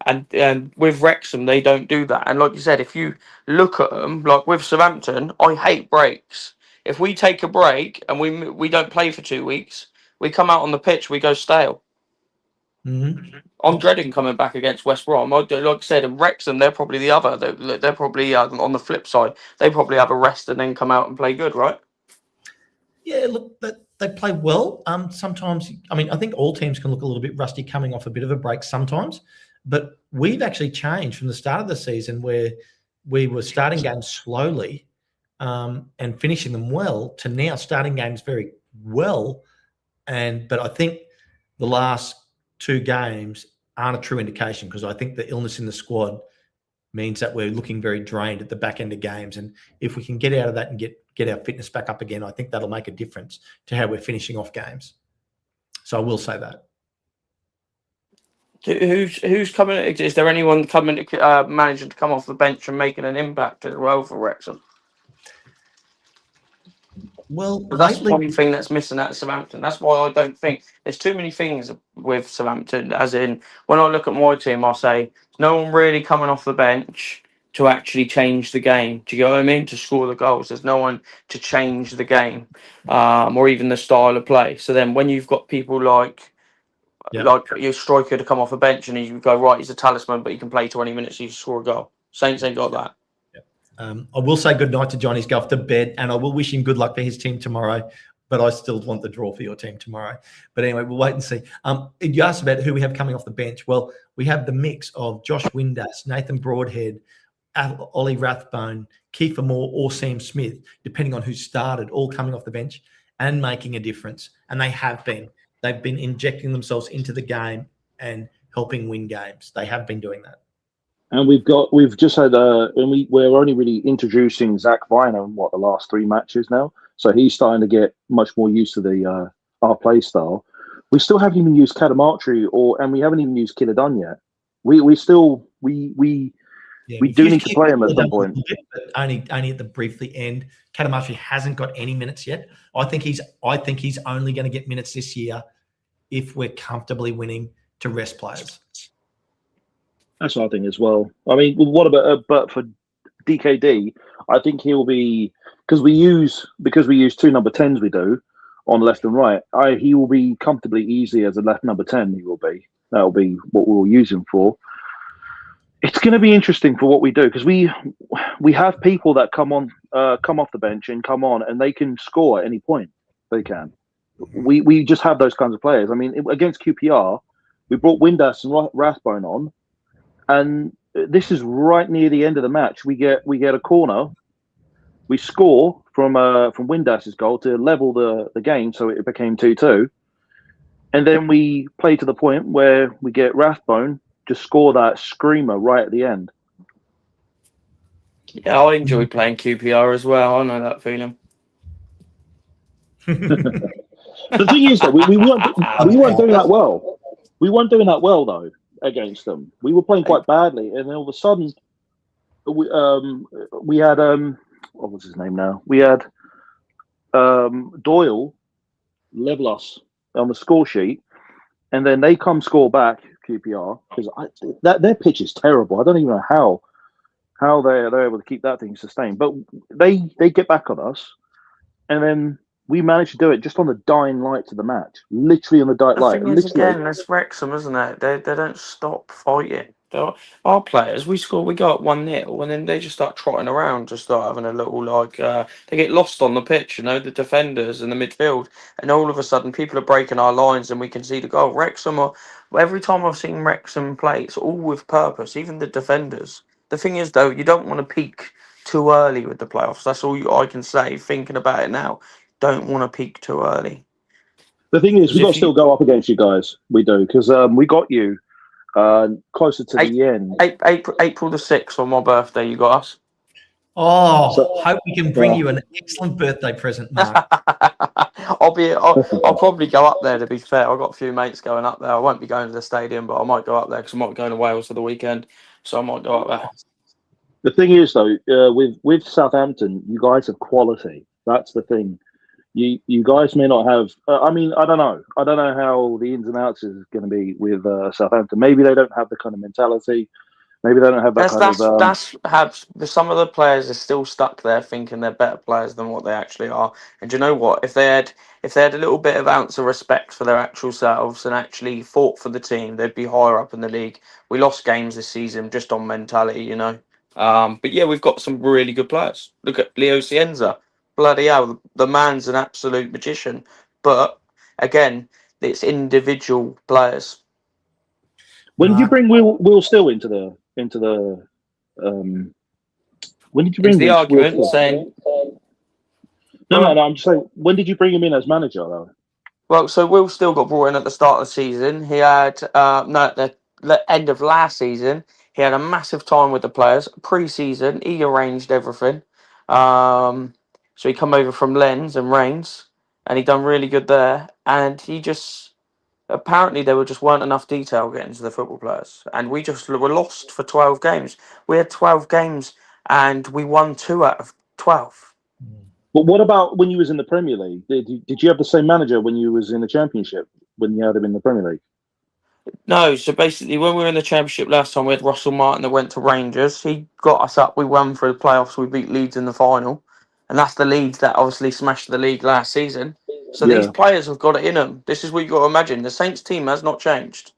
And with Wrexham, they don't do that. And like you said, if you look at them, like with Southampton, I hate breaks. If we take a break and we don't play for 2 weeks, we come out on the pitch, we go stale. Mm-hmm. I'm dreading coming back against West Brom. Like I said, and Wrexham, they're probably the other. They're probably on the flip side. They probably have a rest and then come out and play good, right? Yeah, look, they play well. Sometimes, I mean, I think all teams can look a little bit rusty coming off a bit of a break sometimes, but we've actually changed from the start of the season where we were starting games slowly and finishing them well to now starting games very well. But I think the last 2 games aren't a true indication because I think the illness in the squad means that we're looking very drained at the back end of games. And if we can get out of that and get our fitness back up again, I think that'll make a difference to how we're finishing off games. So I will say that. Who's coming? Is there anyone coming, managing to come off the bench and making an impact as well for Wrexham? Well, that's one thing that's missing at Southampton. That's why I don't think there's too many things with Southampton. As in, when I look at my team, I'll say no one really coming off the bench to actually change the game. Do you get what I mean? To score the goals, there's no one to change the game, or even the style of play. So then, when you've got people like your striker to come off a bench and you go, right, he's a talisman, but he can play 20 minutes, you score a goal. Saints ain't got that. I will say good night to John. He's going off to bed, and I will wish him good luck for his team tomorrow. But I still want the draw for your team tomorrow. But anyway, we'll wait and see. You asked about who we have coming off the bench. Well, we have the mix of Josh Windass, Nathan Broadhead, Ollie Rathbone, Kiefer Moore, or Sam Smith, depending on who started, all coming off the bench and making a difference. And they have been. They've been injecting themselves into the game and helping win games. They have been doing that. And we've just had and we're only really introducing Zach Viner in the last 3 matches now. So he's starting to get much more used to the our play style. We still haven't even used Kadamatri and we haven't even used Killadun yet. We do need to play him at some point. But only at the briefly end. Kadamatri hasn't got any minutes yet. I think he's only going to get minutes this year if we're comfortably winning to rest players. That's what I think as well. I mean, what about but for DKD? I think he'll be because we use 2 number 10s we do on left and right. He will be comfortably easy as a left number 10. He will be. That'll be what we'll use him for. It's going to be interesting for what we do because we have people that come off the bench and come on and they can score at any point. They can. We just have those kinds of players. I mean, against QPR, we brought Windass and Rathbone on. And this is right near the end of the match. We get a corner, we score from Windass's goal to level the game, so it became 2-2. And then we play to the point where we get Rathbone to score that screamer right at the end. Yeah, I enjoy playing QPR as well. I know that feeling. The thing is, though, we weren't doing that well. We weren't doing that well though. Against them, we were playing quite badly, and then all of a sudden, we had what was his name now? We had Doyle level us on the score sheet, and then they come score back QPR because their pitch is terrible. I don't even know how they're able to keep that thing sustained, but they get back on us, and then we managed to do it just on the dying lights of the match. Literally on the dying light. Again, that's Wrexham, isn't it? They don't stop fighting. Our players, we go up 1-0 and then they just start trotting around, just start having a little they get lost on the pitch, the defenders and the midfield, and all of a sudden people are breaking our lines and we can see the goal. Every time I've seen Wrexham play, it's all with purpose, even the defenders. The thing is, though, you don't want to peak too early with the playoffs. That's all I can say, thinking about it now. Don't want to peak too early. The thing is, we've got to still go up against you guys. We do, because we got you closer to the end. April the 6th on my birthday, you got us. Hope we can bring you an excellent birthday present, Mark. I'll probably go up there, to be fair. I've got a few mates going up there. I won't be going to the stadium, but I might go up there because I might be going to Wales for the weekend. So I might go up there. The thing is, though, with Southampton, you guys have quality. That's the thing. you guys may not have. I mean, I don't know. I don't know how the ins and outs is going to be with Southampton. Maybe they don't have the kind of mentality. Maybe they don't have that That's kind of. that's that's have some of the players are still stuck there thinking they're better players than what they actually are. And do you know what? If they had a little bit of ounce of respect for their actual selves and actually fought for the team, they'd be higher up in the league. We lost games this season just on mentality, you know. But yeah, we've got some really good players. Look at Leo Cienza. Bloody hell, the man's an absolute magician. But again, it's individual players. When did you bring Will Still into the? When did you It's bring the Will argument Still? saying. No. I'm just saying. When did you bring him in as manager, though? Well, so Will still got brought in at the start of the season. He had no at the end of last season. He had a massive time with the players. Pre-season, he arranged everything. So he come over from Lens and Reigns, and he done really good there. And he just apparently there just weren't enough detail getting to the football players, and we just were lost for 12 games. We had 12 games, and we won 2 out of 12. But what about when you was in the Premier League? Did you have the same manager when you was in the Championship? When you had him in the Premier League? No, so basically, when we were in the Championship last time, we had Russell Martin that went to Rangers. He got us up. We won through the playoffs. We beat Leeds in the final, and that's the Leeds that obviously smashed the league last season. So these Yeah, players have got it in them. This is what you got to imagine. The Saints team has not changed.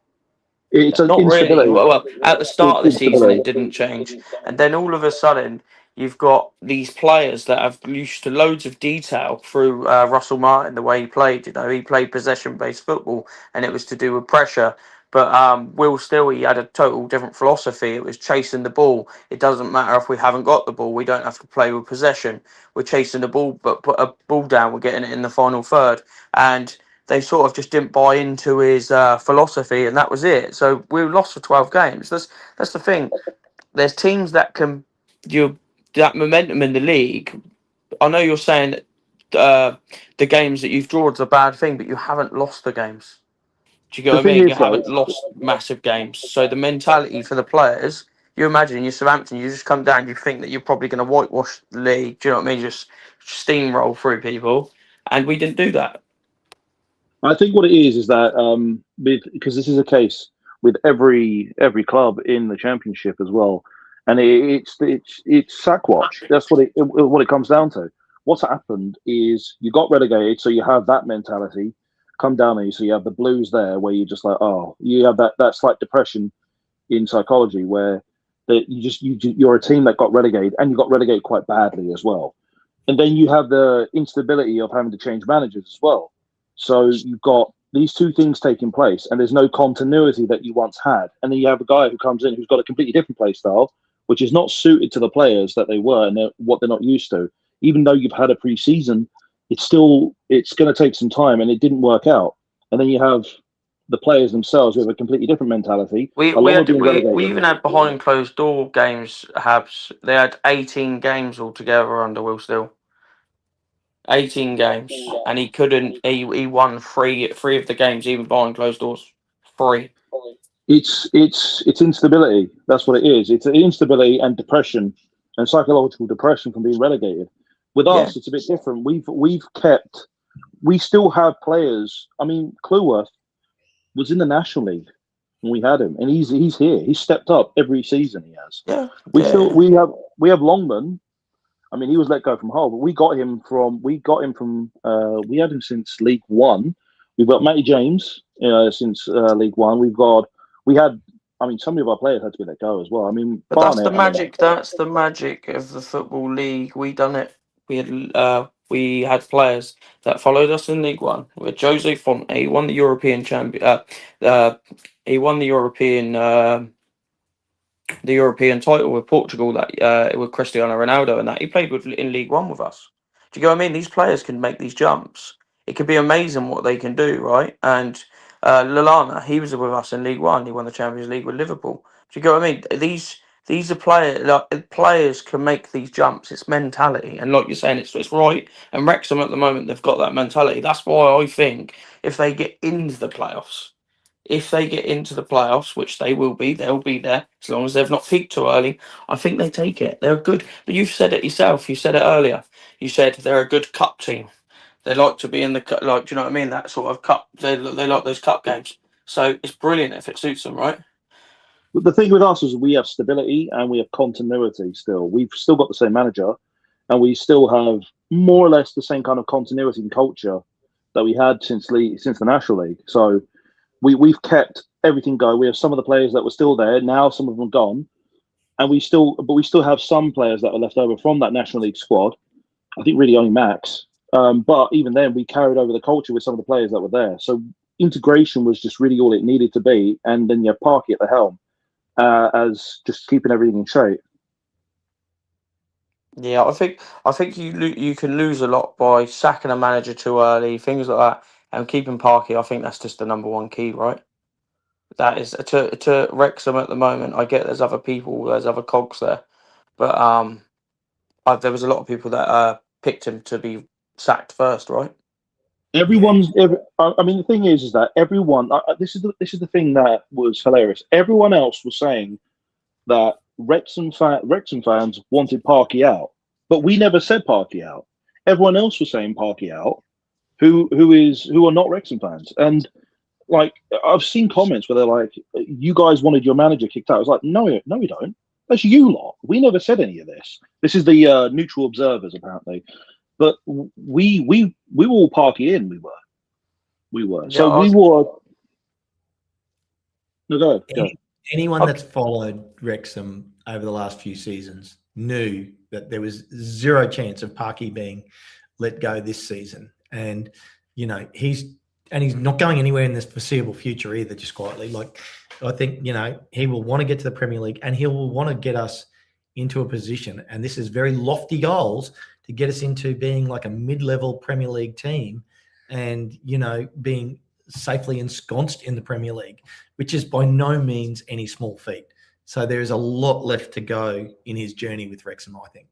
it's an Not really. instability. Well, at the start It's of the season, instability. it didn't change, and then all of a sudden, you've got these players that have used to loads of detail through Russell Martin, the way he played. You know, he played possession-based football, and it was to do with pressure. But Will Still, he had a total different philosophy. It was chasing the ball. It doesn't matter if we haven't got the ball. We don't have to play with possession. We're chasing the ball, but put a ball down. We're getting it in the final third, and they sort of just didn't buy into his philosophy, and that was it. So we lost for 12 games. That's the thing. There's teams that can you that momentum in the league. I know you're saying that the games that you've drawn is a bad thing, but you haven't lost the games. Do you get The what I thing mean? You is, though, haven't lost massive games. So the mentality for the players, you imagine you're Southampton, you just come down, you think that you're probably going to whitewash the league. Do you know what I mean? Just steamroll through people, and we didn't do that. I think what it is that because this is a case with every club in the Championship as well, and it's Sackwatch. That's what it comes down to. What's happened is you got relegated, so you have that mentality come down on you. So you have the blues there, where you're just like, oh, you have that slight depression in psychology, where that you're a team that got relegated, and you got relegated quite badly as well. And then you have the instability of having to change managers as well. So you've got these two things taking place, and there's no continuity that you once had. And then you have a guy who comes in who's got a completely different play style, which is not suited to the players that they were and what they're not used to. Even though you've had a pre-season, it's going to take some time, and it didn't work out. And then you have the players themselves with a completely different mentality. We even had behind closed door games. Habs, they had 18 games altogether under Will Still. 18 games, and he couldn't. He won three of the games even behind closed doors. 3. It's instability. That's what it is. It's instability and depression, and psychological depression from being relegated. With Yeah. us, it's a bit different. We still have players. I mean, Cluworth was in the National League when we had him, and he's here. He's stepped up every season. He has. Yeah. We have Longman. I mean, he was let go from Hull, but we had him since League One. We've got Matty James since League One. Some of our players had to be let go as well. I mean, But that's the magic. That's the magic of the football league. We done it. We had players that followed us in League One. With Jose Fonte, he won the European champion. He won the European title with Portugal that with Cristiano Ronaldo, and that he played with in League One with us. Do you get what I mean? These players can make these jumps. It could be amazing what they can do, right? And Lallana, he was with us in League One. He won the Champions League with Liverpool. Do you get what I mean? These are players can make these jumps. It's mentality, and like you're saying, it's right. And Wrexham at the moment, they've got that mentality. That's why I think if they get into the playoffs. If they get into the playoffs, which they'll be there as long as they've not peaked too early. I think they take it. They're good. But you've said it yourself. You said it earlier. You said they're a good cup team. They like to be in the like. Do you know what I mean? That sort of cup. They like those cup games. So it's brilliant if it suits them, right? But the thing with us is we have stability and we have continuity still. We've still got the same manager and we still have more or less the same kind of continuity and culture that we had since the National League. So we've kept everything going. We have some of the players that were still there. Now some of them gone. And we still have some players that are left over from that National League squad. I think really only Max. But even then, we carried over the culture with some of the players that were there. So integration was just really all it needed to be. And then you have Parky at the helm as just keeping everything in shape. Yeah, I think you can lose a lot by sacking a manager too early, things like that, and keeping Parky. I think that's just the number one key, right? That is to Wrexham at the moment. I get there's other people, there's other cogs there, but there was a lot of people that picked him to be sacked first, right? I mean, the thing is that everyone. This is the thing that was hilarious. Everyone else was saying that Wrexham fans wanted Parky out, but we never said Parky out. Everyone else was saying Parky out, who are not Wrexham fans, and like I've seen comments where they're like, "You guys wanted your manager kicked out." I was like, "No, we don't. That's you lot. We never said any of this. This is the neutral observers apparently." But we were all Parky in. We were. Yeah, So we were. No, go ahead. Anyone that's followed Wrexham over the last few seasons knew that there was zero chance of Parky being let go this season. And, you know, he's not going anywhere in this foreseeable future either, just quietly. Like, I think, you know, he will want to get to the Premier League and he will want to get us into a position. And this is very lofty goals to get us into being like a mid-level Premier League team and, you know, being safely ensconced in the Premier League, which is by no means any small feat. So there is a lot left to go in his journey with Wrexham, I think.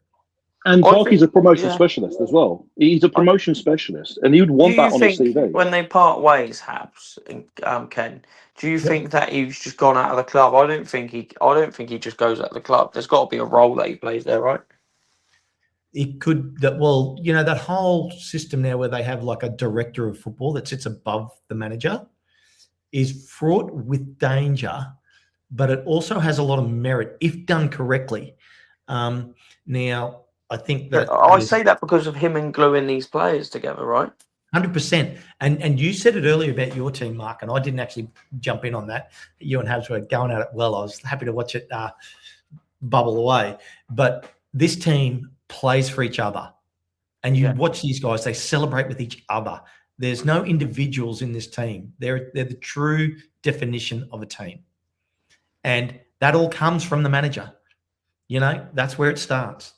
And Parky's a promotion specialist as well. He's a promotion specialist, and he would want that on his CV. When they part ways, Habs and Ken, do you think that he's just gone out of the club? I don't think he just goes out of the club. There's got to be a role that he plays there, right? It could that well, you know, that whole system now where they have like a director of football that sits above the manager is fraught with danger, but it also has a lot of merit if done correctly. Now, I think that I say that because of him and gluing these players together, right? 100%. And you said it earlier about your team, Mark, and I didn't actually jump in on that. You and Habs were going at it well. I was happy to watch it bubble away. But this team plays for each other. And you watch these guys, they celebrate with each other. There's no individuals in this team. They're the true definition of a team. And that all comes from the manager. You know, that's where it starts.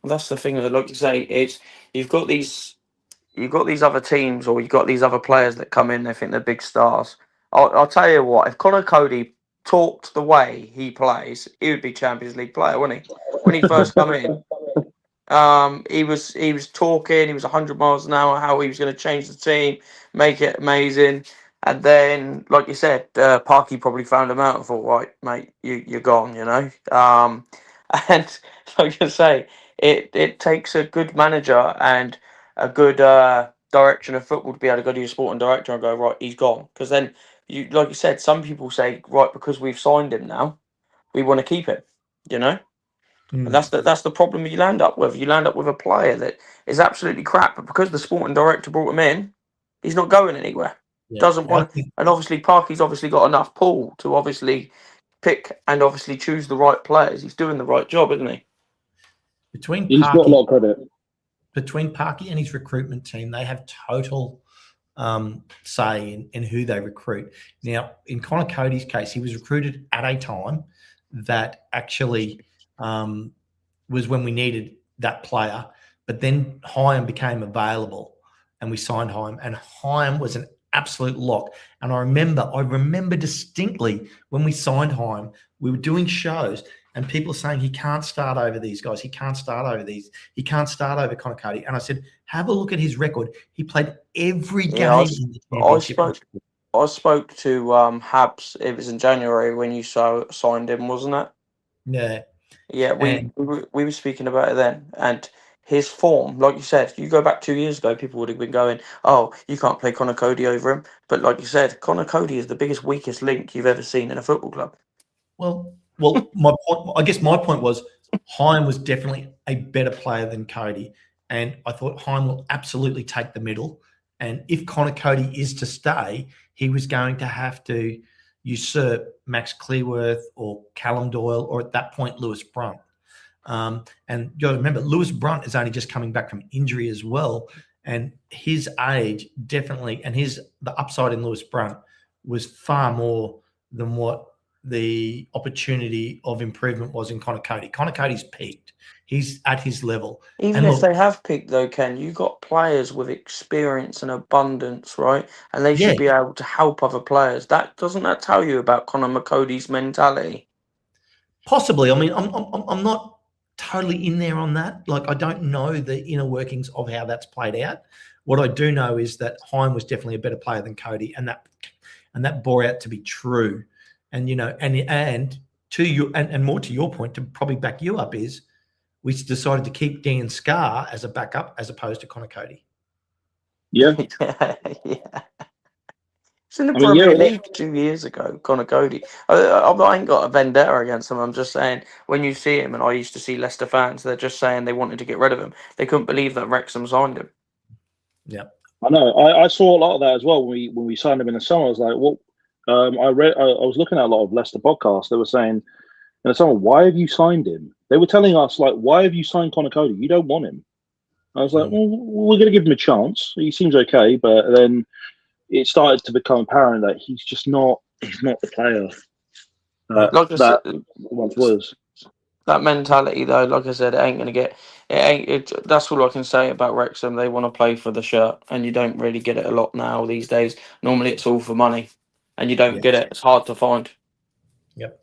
That's the thing that, like you say, it's you've got these other teams or you've got these other players that come in, they think they're big stars. I'll tell you what, if Conor Cody talked the way he plays, he would be Champions League player, wouldn't he? When he first come in, he was talking, he was 100 miles an hour, how he was going to change the team, make it amazing. And then, like you said, Parky probably found him out and thought, right, mate, you're gone, you know. And like you say, it takes a good manager and a good direction of football to be able to go to your sporting director and go, right, he's gone. Because then, like you said, some people say, right, because we've signed him now, we want to keep him, you know. And that's the problem you land up with. You land up with a player that is absolutely crap, but because the sporting director brought him in, he's not going anywhere. Yeah. Doesn't want, and obviously Parky's obviously got enough pull to obviously pick and obviously choose the right players. He's doing the right job, isn't he? He's got a lot of credit. Between Parky and his recruitment team, they have total say in who they recruit. Now, in Conor Cody's case, he was recruited at a time that actually was when we needed that player. But then Hyam became available and we signed Hyam, and Hyam was an absolute lock. And I remember distinctly when we signed Hyam, we were doing shows and people saying he can't start over these guys. He can't start over these. He can't start over Conor Cody. And I said, have a look at his record. He played every game in the championship. I spoke to Habs. It was in January when you signed him, wasn't it? Yeah. Yeah, we were speaking about it then, and his form, like you said, you go back 2 years ago, people would have been going, "Oh, you can't play Connor Cody over him." But like you said, Connor Cody is the biggest, weakest link you've ever seen in a football club. Well, my point. I guess my point was Heim was definitely a better player than Cody, and I thought Heim will absolutely take the middle. And if Connor Cody is to stay, he was going to have to usurp Max Clearworth or Callum Doyle, or at that point Lewis Brunt. And you got to remember, Lewis Brunt is only just coming back from injury as well, and his age definitely, and the upside in Lewis Brunt was far more than what the opportunity of improvement was in Connor Cody. Connor Cody's peaked. He's at his level. Even if they have peaked, though, Ken, you've got players with experience and abundance, right? And they should be able to help other players. Doesn't that tell you about Connor McCody's mentality? Possibly. I mean, I'm not totally in there on that. Like, I don't know the inner workings of how that's played out. What I do know is that Heim was definitely a better player than Cody, and that bore out to be true. And and to you, and more to your point, to probably back you up, is we decided to keep Dan Scarr as a backup as opposed to Connor Cody. Yeah. Yeah. It's in the Premier League 2 years ago, Connor Cody. I ain't got a vendetta against him. I'm just saying, when you see him, and I used to see Leicester fans, they're just saying they wanted to get rid of him. They couldn't believe that Wrexham signed him. Yeah, I know. I saw a lot of that as well when we signed him in the summer. I was like, well, I was looking at a lot of Leicester podcasts. They were saying in the summer, why have you signed him? They were telling us, like, why have you signed Connor Cody? You don't want him. I was like, well, we're going to give him a chance. He seems okay, but then it started to become apparent that he's not the player that once was. That mentality, though, like I said, it ain't going to get. That's all I can say about Wrexham. They want to play for the shirt, and you don't really get it a lot now these days. Normally, it's all for money, and you don't get it. It's hard to find. Yep.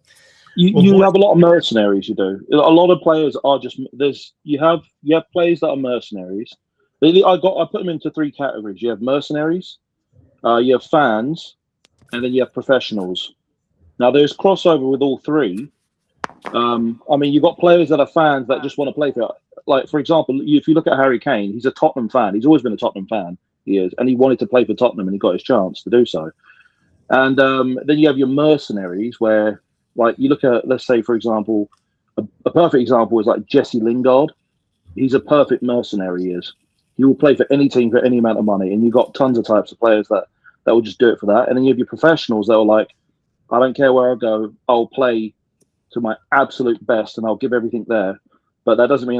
You have a lot of mercenaries. You do. A lot of players are just you have players that are mercenaries. I put them into 3 categories. You have mercenaries, you have fans, and then you have professionals. Now there's crossover with all 3. I mean, you've got players that are fans that just want to play for it. Like, for example, if you look at Harry Kane, he's a Tottenham fan. He's always been a Tottenham fan. He is, and he wanted to play for Tottenham, and he got his chance to do so. And then you have your mercenaries, where, like, you look at, let's say, for example, a perfect example is like Jesse Lingard. He's a perfect mercenary. He is. He will play for any team for any amount of money, and you've got tons of types of players that will just do it for that. And then you have your professionals that are like, I don't care where I go, I'll play to my absolute best, and I'll give everything there. But that doesn't mean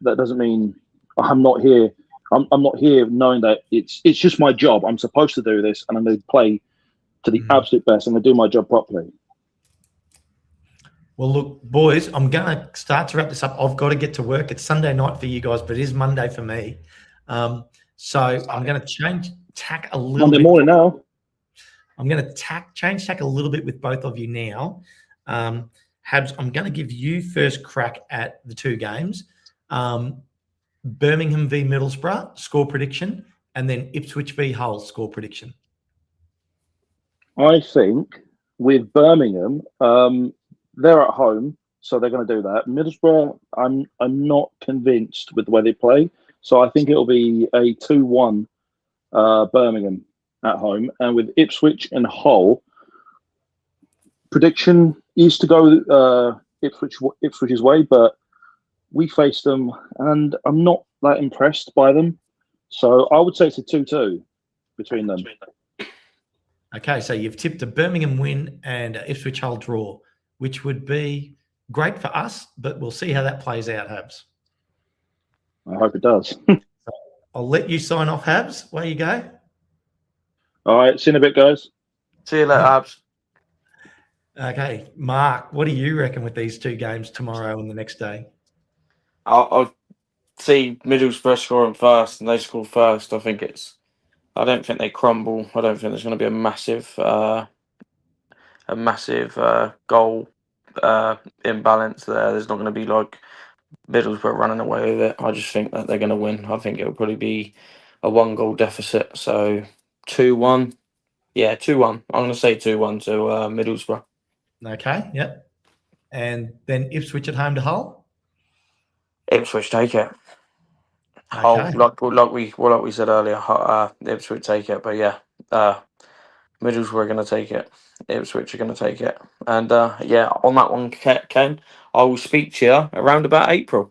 That doesn't mean I'm not here. I'm not here knowing that it's just my job. I'm supposed to do this, and I'm going to play to the absolute best. I'm going to do my job properly. Well, look, boys, I'm going to start to wrap this up. I've got to get to work. It's Sunday night for you guys, but it is Monday for me. So I'm going to change tack a little bit. Monday morning now. I'm going to change tack a little bit with both of you now. Habs, I'm going to give you first crack at the 2 games. Birmingham v Middlesbrough, score prediction, and then Ipswich v Hull, score prediction. I think with Birmingham, they're at home, so they're going to do that. Middlesbrough, I'm not convinced with the way they play, so I think it'll be a 2-1 Birmingham at home. And with Ipswich and Hull, prediction is to go Ipswich's way, but we faced them, and I'm not that impressed by them. So I would say it's a 2-2 between them. Okay, so you've tipped a Birmingham win and a Ipswich Hull draw, which would be great for us, but we'll see how that plays out, Habs. I hope it does. So I'll let you sign off, Habs. Away you go. All right, see you in a bit, guys. See you later, Habs. Okay, Mark, what do you reckon with these 2 games tomorrow and the next day? I'll see Middlesbrough scoring first, and they score first. I don't think they crumble. I don't think there's going to be a massive goal imbalance there. There's not going to be like Middlesbrough running away with it. I just think that they're going to win. I think it'll probably be a 1-goal deficit. So 2-1. Yeah, 2-1. I'm going to say 2-1 to Middlesbrough. Okay, yep. And then Ipswich at home to Hull? Ipswich take it. Hull, Okay. like we said earlier, Ipswich take it, but yeah, Middlesbrough are going to take it. Ipswich are going to take it, and yeah, on that one, Ken, I will speak to you around about April.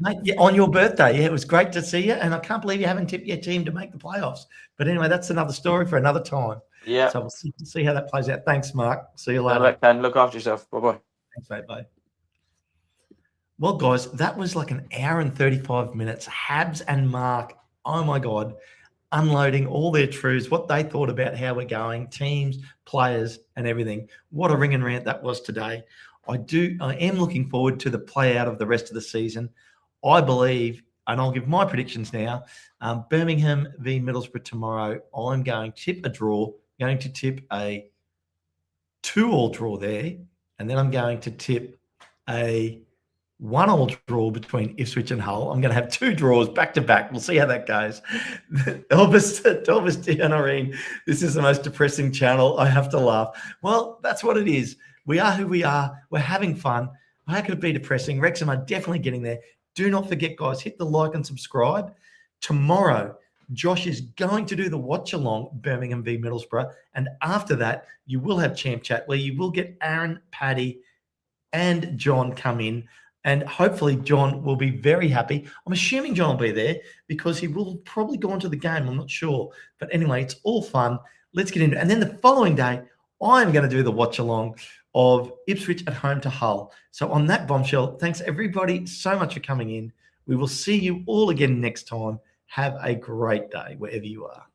Mate, yeah, on your birthday. Yeah, it was great to see you. And I can't believe you haven't tipped your team to make the playoffs. But anyway, that's another story for another time. Yeah, So we'll see how that plays out. Thanks, Mark. See you yeah, later. Ken, look after yourself. Bye bye. Thanks, mate. Bye. Well, guys, that was like an hour and 35 minutes. Habs and Mark, oh my God, unloading all their truths, what they thought about how we're going, teams, players, and everything. What a ring and rant that was today. I am looking forward to the play out of the rest of the season. I believe, and I'll give my predictions now, Birmingham v Middlesbrough tomorrow. I'm going to tip a draw, going to tip a 2-2 draw there, and then I'm going to tip a 1-1 draw between Ipswich and Hull. I'm going to have 2 draws back to back. We'll see how that goes. Elvis DNRing, this is the most depressing channel. I have to laugh. Well, that's what it is. We are who we are. We're having fun. How could it be depressing? Wrexham are definitely getting there. Do not forget, guys, hit the like and subscribe. Tomorrow, Josh is going to do the watch along Birmingham v Middlesbrough. And after that, you will have Champ Chat where you will get Aaron, Paddy, and John come in. And hopefully John will be very happy. I'm assuming John will be there because he will probably go on to the game. I'm not sure. But anyway, it's all fun. Let's get into it. And then the following day, I'm going to do the watch along of Ipswich at home to Hull. So on that bombshell, thanks everybody so much for coming in. We will see you all again next time. Have a great day wherever you are.